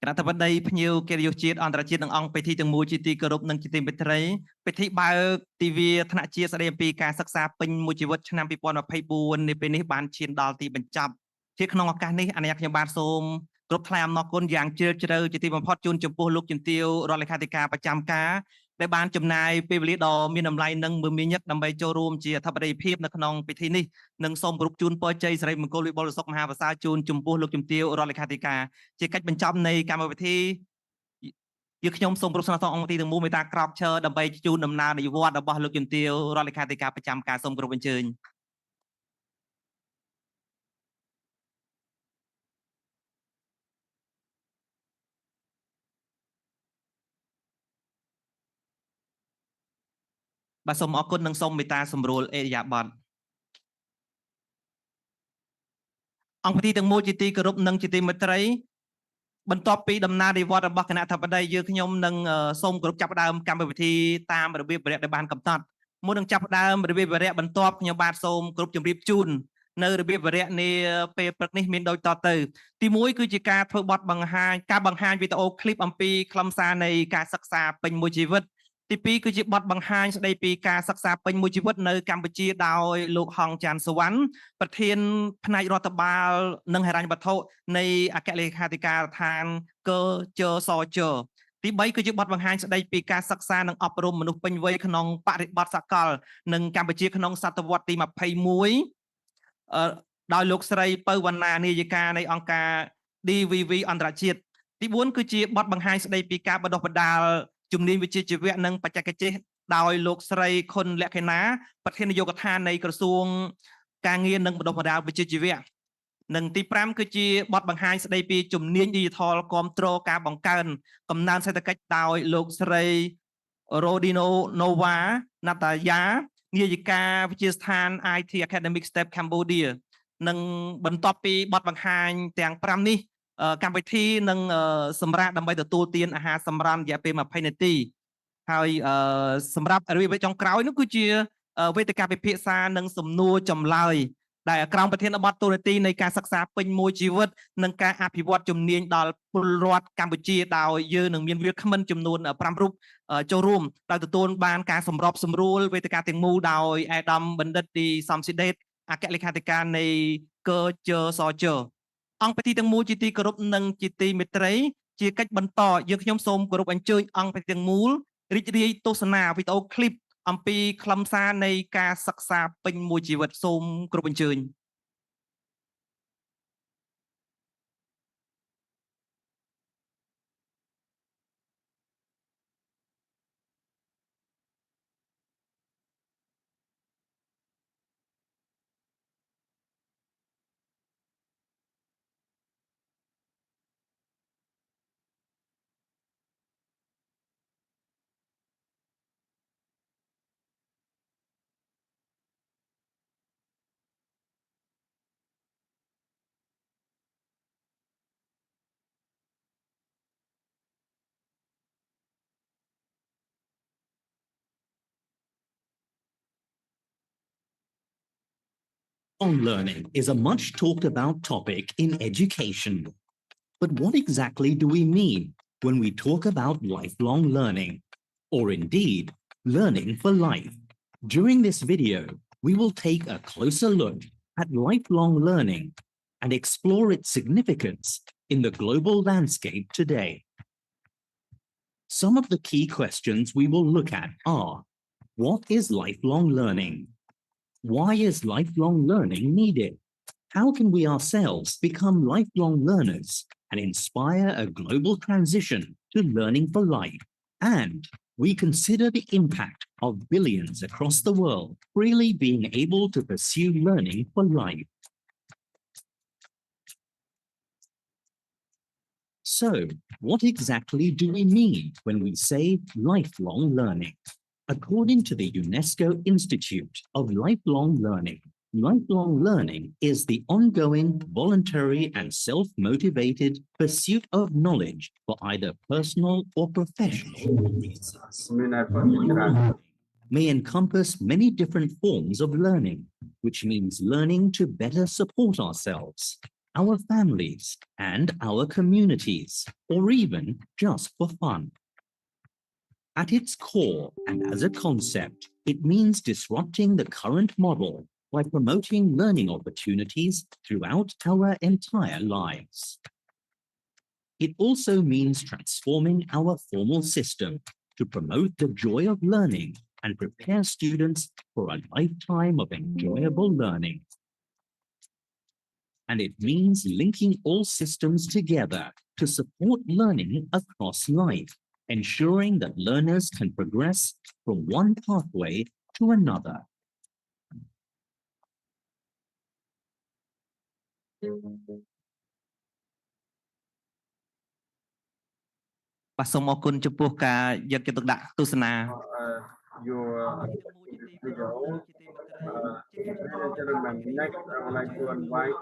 Speaker 3: គណៈធិបតីភ្ញៀវកិត្តិយសជាតិអន្តរជាតិនិងអង្គពិធីទាំងមូលជាទីគោរពនិងជាទីមេត្រីពិធីបើកទិវាថ្នាក់ជាតិស្តីអំពីការសិក្សាពេញមួយជីវិតឆ្នាំ 2024 នេះពេលនេះបានឈានដល់ទីបញ្ចប់ជាក្នុងឱកាសនេះអាជ្ញាខ្ញុំបាទសូមគោរពថ្លែងអំណរគុណយ៉ាងជ្រាលជ្រៅជាទីបំផុតជូនចំពោះលោកជំទាវរដ្ឋលេខាធិការប្រចាំការដែលបានចំណាយពេលវេលាដ៏មានតម្លៃនិងមមាញឹកដើម្បីចូលរួមជាអធិបតីភាពនៅក្នុងពិធីនេះនិងសូមគោរពជូនពរជ័យសិរីមង្គលវិបុលសុខមហាប្រសើរជូនចំពោះលោកជំទាវរដ្ឋលេខាធិការជាកិច្ចបញ្ចប់នៃកម្មវិធីយើងខ្ញុំសូមគោរពស្នើសុំអង្គទីទាំងមូលមេត្តាក្រោកឈរដើម្បីជូនដំណើរនិវត្តន៍របស់លោកជំទាវរដ្ឋលេខាធិការប្រចាំការសូមគោរពអញ្ជើញបាទសូមអរគុណនិងសូមមេត្តាសម្រួលអេរយាប័តអង្គពិធីទាំងមូលជាទីគោរពនិងជាទីមេត្រីបន្ទាប់ពីដំណើរនិវត្តន៍របស់គណៈអធិបតីយើងខ្ញុំនឹងសូមគោរពចាប់ផ្ដើមកម្មវិធីតាមរបៀបវរៈដែលបានកំណត់មុននឹងចាប់ផ្ដើមរបៀបវរៈបន្ទាប់ខ្ញុំបាទសូមគោរពជម្រាបជូននៅរបៀបវរៈនាពេលព្រឹកនេះមានដូចតទៅទី1គឺជាការធ្វើបទបង្ហាញការបង្ហាញវីដេអូឃ្លីបអំពីខ្លឹមសារនៃការសិក្សាពេញមួយជីវិតទី2គឺជាបទបង្ហាញស្ដីពីការសិក្សាពេញមួយជីវិតនៅកម្ពុជាដោយលោកហងចាន់សវណ្ណប្រធានផ្នែករដ្ឋបាលនិងហិរញ្ញវត្ថុនៃអគ្គលេខាធិការដ្ឋានកើជសជទី3គឺជាបទបង្ហាញស្ដីពីការសិក្សានិងអប់រំមនុស្សពេញវ័យក្នុងបរិបទសកលនិងកម្ពុជាក្នុងសតវត្សទី21ដោយលោកស្រីពៅវណ្ណានាយិកានៃអង្គការ DVV អន្តរជាតិទី4គឺជាបទបង្ហាញស្ដីពីការបណ្ដុះបណ្ដាលជំនាញវិជ្ជាជីវៈនិងបច្ចេកទេសដោយលោកស្រីខុនលក្ខិណាប្រធាននាយកដ្ឋាននៃក្រសួងការងារនិងបណ្ដុះបណ្ដាលវិជ្ជាជីវៈនិងទី5គឺជាបទបង្ហាញស្ដីពីជំនាញ Digital គ្រប់គ្រងការបង្កើនកំណើនសេដ្ឋកិច្ចដោយលោកស្រី Rodino Nova Nataya នាយិកាវិទ្យាស្ថាន IT Academic Step Cambodia និងបន្ទាប់ពីបទបង្ហាញទាំង5នេះកម្មវិធីនឹងសម្រាប់ដើម្បីទទួលទានអាហារសម្រន់រយៈពេល20នាទីហើយសម្រាប់របៀបចុងក្រោយនោះគឺជាវេទិកាពិភាក្សានិងសំណួរចម្លើយដែលក្រមប្រធានបទទូរនទីនៃការសិក្សាពេញមួយជីវិតនិងការអភិវឌ្ឍជំនាញដល់ពលរដ្ឋកម្ពុជាដោយយើងនឹងមានវាគ្មិនចំនួន5រូបចូលរួមដោយទទួលបានការសម្របសម្រួលវេទិកាទាំងមូលដោយអាដាមបណ្ឌិតទីសំស៊ីដេតអគ្គលេខាធិការនៃកើជសជអង្គពិធីទាំងមូលជាទីគោរពនិងជាទីមេត្រីជាកិច្ចបន្តយើងខ្ញុំសូមគោរពអញ្ជើញអង្គពិធីទាំងមូលរីករាយទស្សនាវីដេអូឃ្លីបអំពីខ្លឹមសារនៃការសិក្សាពេញមួយជីវិតសូមគោរពអញ្ជើញ
Speaker 7: Lifelong learning is a much talked about topic in education. But what exactly do we mean when we talk about lifelong learning, or indeed, learning for life? During this video, we will take a closer look at lifelong learning and explore its significance in the global landscape today. Some of the key questions we will look at are: what is lifelong learning? Why is lifelong learning needed? How can we ourselves become lifelong learners and inspire a global transition to learning for life? And we consider the impact of billions across the world freely being able to pursue learning for life. So, what exactly do we mean when we say lifelong learning? According to the UNESCO Institute of Lifelong Learning is the ongoing, voluntary, and self-motivated pursuit of knowledge for either personal or professional reasons. May encompass many different forms of learning, which means learning to better support ourselves, our families, and our communities, or even just for fun. At its core and as a concept, it means disrupting the current model by promoting learning opportunities throughout our entire lives. It also means transforming our formal system to promote the joy of learning and prepare students for a lifetime of enjoyable learning. And it means linking all systems together to support learning across life, ensuring that learners can progress from one pathway to another.
Speaker 8: Your video. Ladies and gentlemen, next I would like to invite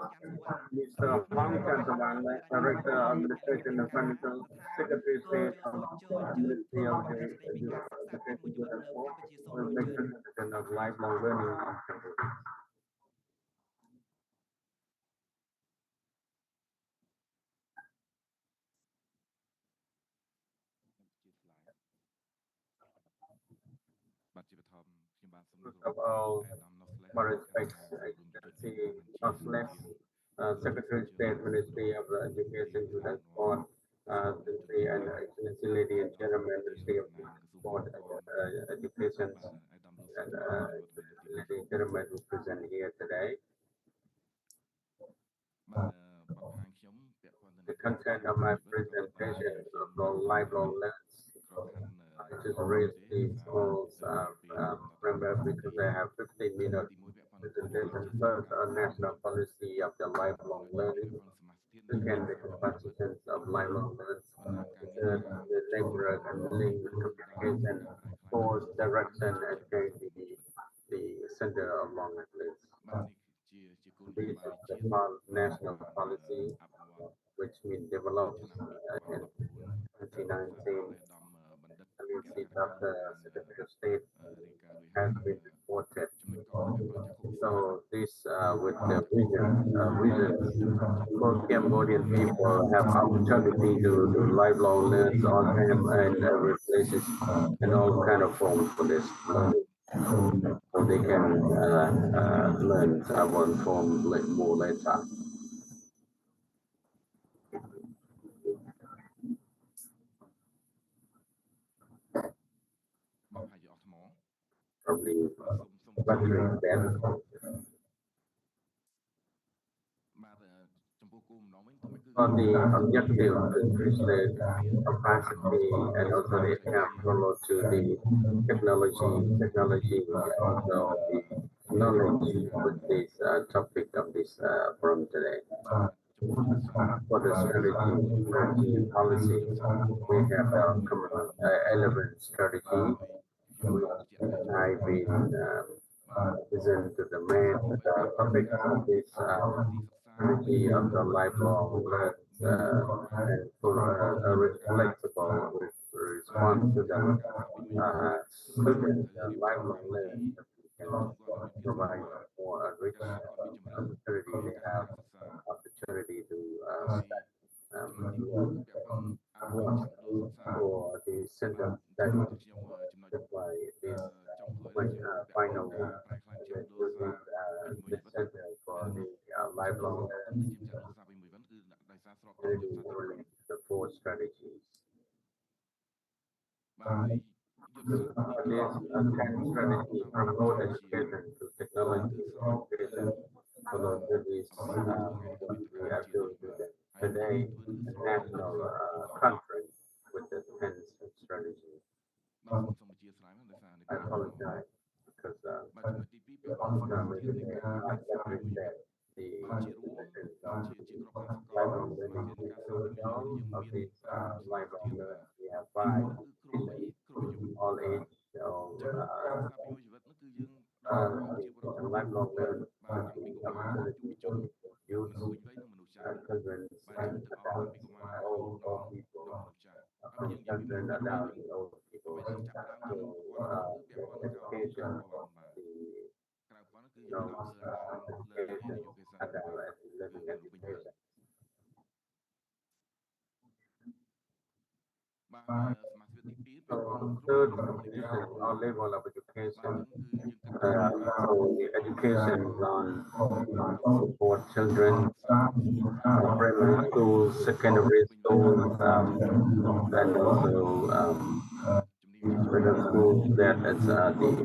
Speaker 8: Mr. Hong Chantavan, Director of Administration and Financial Secretary State of the Ministry of Education will make presentation of lifelong learning in Cambodia. First of all, my respects, Excellency Nosles, Secretary of State, Ministry of Education, Youth and Sport, Ministry and Excellency Lady and Gentlemen, Ministry of Sport, Education, and Lady and Gentlemen who present here today. The content of my presentation of lifelong learning. I just raised these goals remember because I have 15 minutes presentation. First, a national policy of the lifelong learning. Second, the competence of lifelong learning. Third, the network and link communication. Fourth, direction and the center of long learning. This is the national policy, which we developed in 2019. Dr. Secretary of State has been reported. So this with the vision for Cambodian people have opportunity to do lifelong learn on them and every places and all kind of forms for this learning. So they can learn one form more later. Probably battery dead. On the objective to increase the capacity and also the follow to the technology also the knowledge with this topic of this forum today. For the strategy policy, we have a 11 strategy. I've been present to the main topic of this strategy of the lifelong learning and flexible response to the students lifelong learning that we can provide more rich final the center for the lifelong learning the 4 strategies. This 10 strategy promote education to technology education followed to this we are doing today a national conference with the 10 strategy. I apologize because lifelong learning of this lifelong learning. We have 5 all age lifelong learning youth, children, and adults, old people, from children, adults, and old people. So education, education, adult living education. So third competition or level of education. So the education on support children, primary school, secondary school, and also middle school. That is the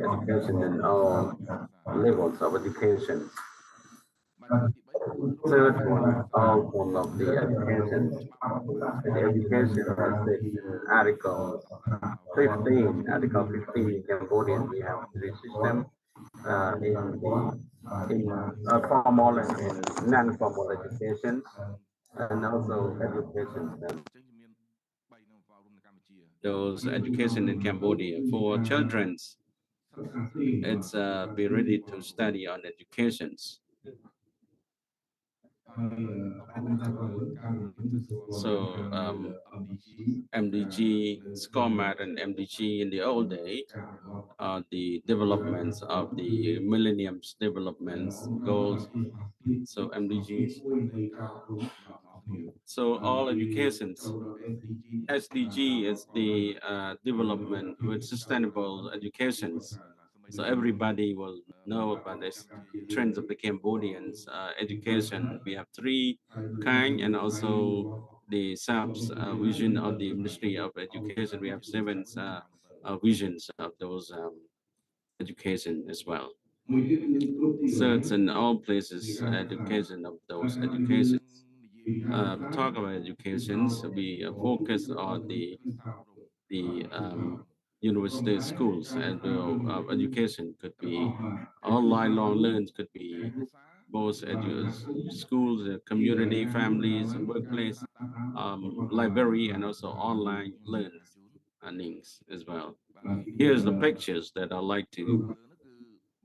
Speaker 8: education in all levels of education. Third one, all form of the education. The education has in Article 15. Article 15 in Cambodian, we have 3 systems in formal and in non-formal education, and also education.
Speaker 9: Those education in Cambodia for children, it's be ready to study on educations. So MDG, SCOMAT and MDG in the old day are the developments of the Millennium's developments goals. So MDGs. So all educations. SDG is the development with sustainable educations. So everybody will know about this trends of the Cambodians education. We have 3 kind, and also the subs vision of the Ministry of Education. We have 7 visions of those education as well. So it's in all places education of those educations. Talk about education, so we focus on the university schools and education could be online long learns, could be both schools, community, families, and workplace, library, and also online learnings as well. Here's the pictures that I like to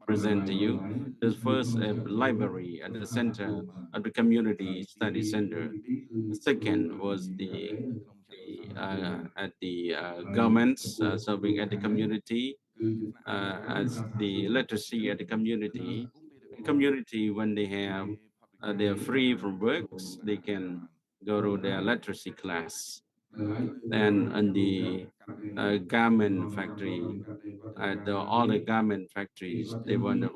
Speaker 9: present to you. The first library at the center of the community study center. The second was at the governments serving at the community as the literacy at the community. Community, when they have they are free from works, they can go to their literacy class. And in the garment factory, all the garment factories, they want to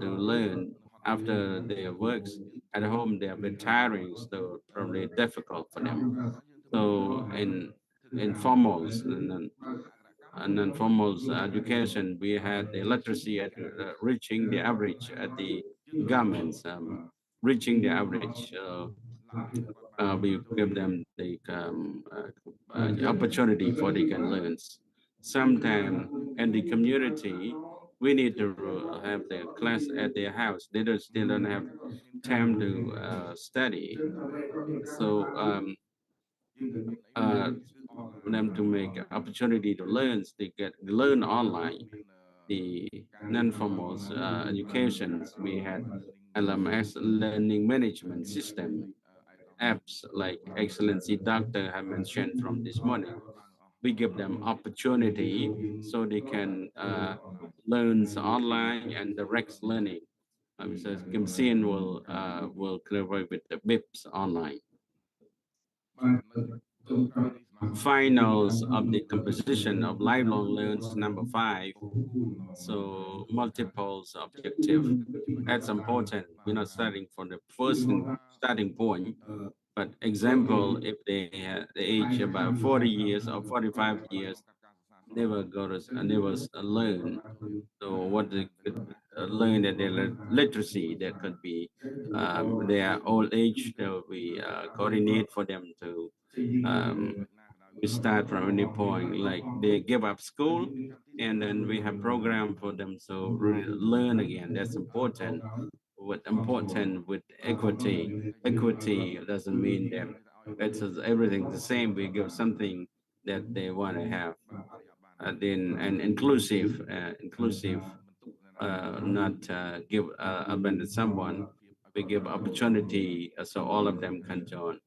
Speaker 9: learn after their works at home. They are very tiring, so probably difficult for them. So in formals and non-formal education, we had the literacy at reaching the average at the garments, reaching the average. We give them the opportunity for they can learn. Sometimes in the community, we need to have the class at their house. They still don't have time to study. So for them to make opportunity to learn, they learn online. The non-formal educations, we had LMS, learning management system, apps like Excellency Doctor have mentioned from this morning. We give them opportunity so they can learn online and direct learning. So Kim Sien will clarify with the BIPs online. finals of the composition of lifelong learns number 5. So multiples objective. That's important. We're not starting from the first starting point. But example, if they have the age about 40 years or 45 years, never learn. So what they could learn that their literacy, that could be their old age, we coordinate for them to we start from any point, like they give up school and then we have program for them to learn again. That's important. What important with equity? Equity doesn't mean that it's everything the same. We give something that they want to have. Then and inclusive, not give abandon someone. We give opportunity so all of them can join.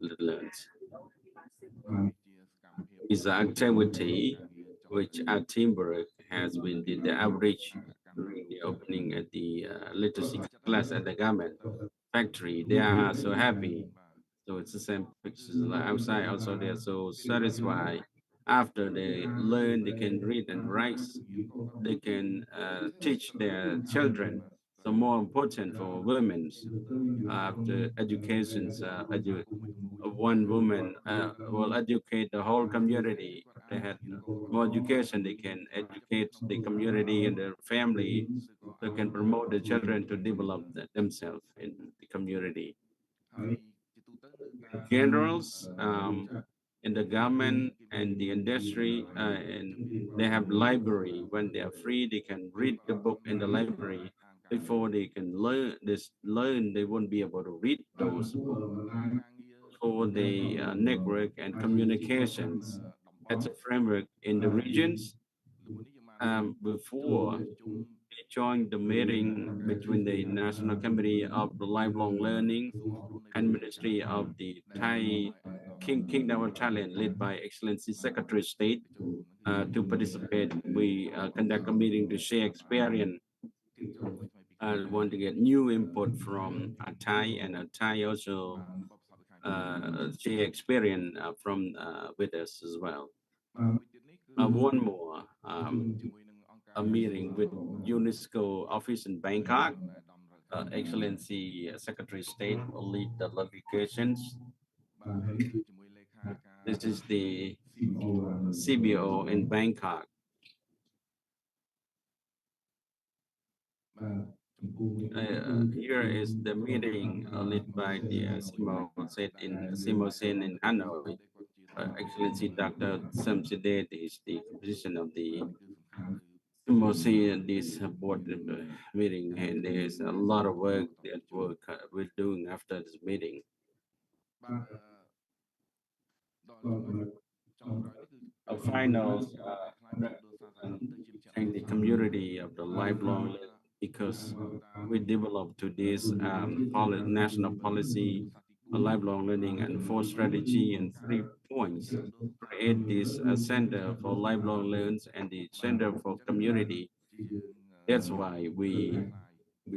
Speaker 9: Learn. Is the activity which our teamwork has been did the average during the opening at the literacy class at the garment factory. They are so happy. So it's the same pictures like outside. Also, they're so satisfied. After they learn, they can read and write. They can teach their children. So more important for women after educations, one woman will educate the whole community. They had more education, they can educate the community and their family. They can promote the children to develop themselves in the community. Generals in the government and the industry, and they have library. When they are free, they can read the book in the library. Before they can learn this, they won't be able to read those books. For the network and communications as a framework in the regions. Before we joined the meeting between the National Committee of the Lifelong Learning and Ministry of the Thai Kingdom of Thailand, led by Excellency Secretary of State, to participate. We conduct a meeting to share experience. I want to get new input from Thai, and Thai also share experience from with us as well. One more a meeting with UNESCO office in Bangkok. Excellency Secretary of State will lead the delegations. This is the CBO in Bangkok. Here is the meeting led by the Simo Sen in Hanoi. Excellency Dr. Samsidet is the composition of the Simo Sen this board meeting, and there's a lot of work that we're doing after this meeting. Finals and the community of the lifelong, because we developed to this national policy, lifelong learning and 4 strategy and 3 points. Create this center for lifelong learners and the center for community. That's why we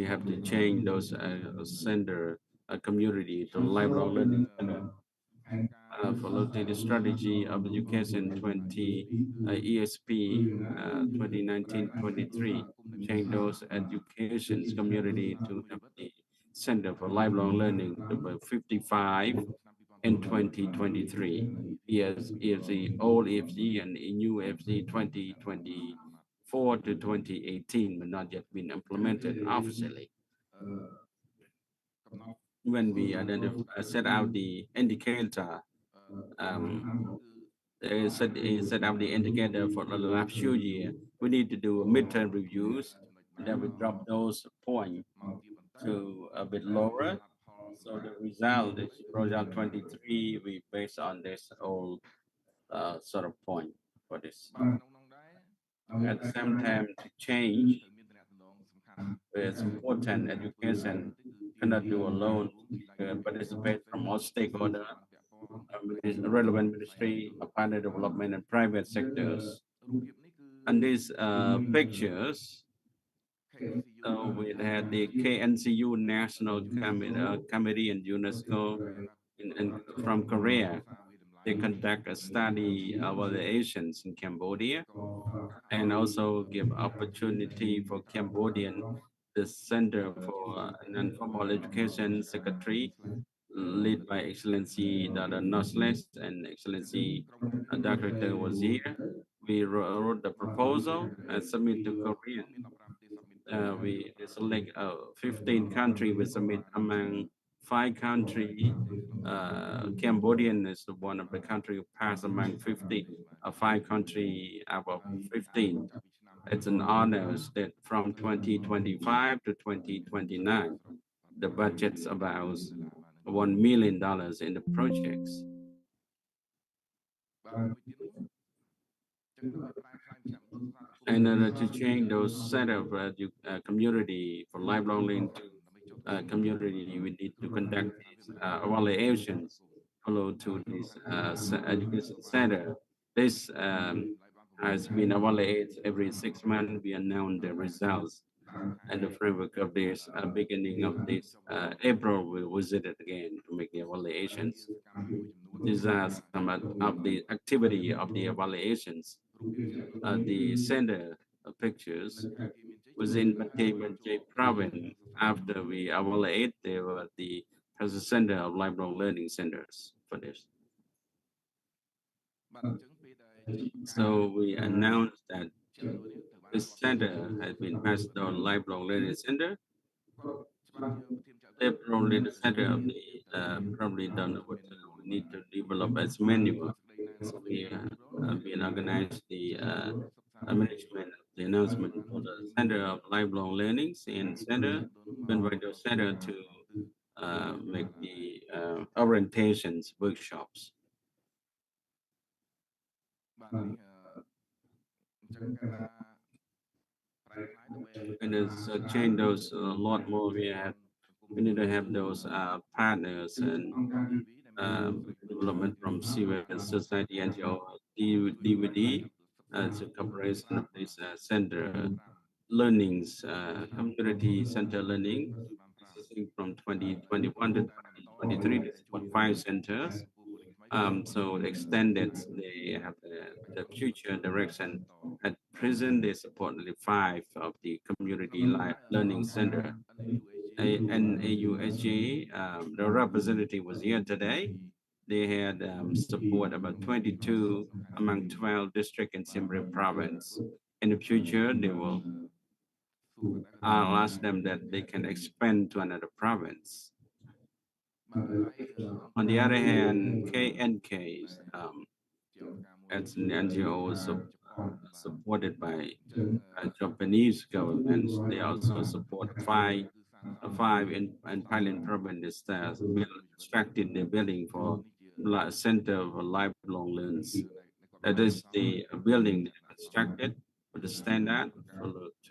Speaker 9: have to change those center community to lifelong learning center. Follow the strategy of education 20 ESP 2019-23, change those education community to the Center for Lifelong Learning number 55 in 2023. EFC, old EFC and new EFC 2024 to 2018, but not yet been implemented officially. When we set out the indicator, set up the indicator for the last few years, we need to do midterm reviews, and then we drop those points to a bit lower. So the result is result 23, we based on this old sort of point for this. At the same time, to change, it's important education cannot do alone, participate from all stakeholders, relevant ministry, partner development and private sectors. And these pictures, we had the KNCU National Committee and UNESCO from Korea. they conduct a study evaluations in Cambodia and also give opportunity for Cambodian, the Center for Non-Formal Education Secretary, led by Excellency Dr. Nosles and Excellency Dr. Wazir. We wrote the proposal and submit to Korean. We select 15 countries. We submit among 5 countries. Cambodian is one of the country who passed among 5 countries out of 15. It's an honor that from 2025 to 2029, the budget's about $1 million in the projects. And to change those set of community for lifelong learning community, we need to conduct these evaluations follow to this education center. This has been evaluated every 6 months. We announce the results. And the framework of this beginning of this April, we visit it again to make the evaluations. These are some of the activity of the evaluations. The center pictures was in Banteay province. After we evaluate, they were the center of lifelong learning centers for this. So we announced that this center has been passed on lifelong learning center. They're probably the center of the probably done what we need to develop as menu. So we been organized the management of the announcement for the Center of Lifelong Learnings and center, invite the center to make the orientations workshops. And it's change those a lot more. We need to have those partners and development from civil society NGO, DVD, as a cooperation of this center learnings, community center learning, from 2021 to 2023, there's 5 centers. So extended, they have the future direction. At present, they support the 5 of the community life learning center. And AUSG, the representative was here today. They had support about 22 among 12 districts in Siem Reap province. In the future, they will I'll ask them that they can expand to another province. On the other hand, KNK, as an NGO supported by Japanese governments, they also support 5 in Thailand provinces that constructed the building for Center for Lifelong Learners. That is the building constructed with the standard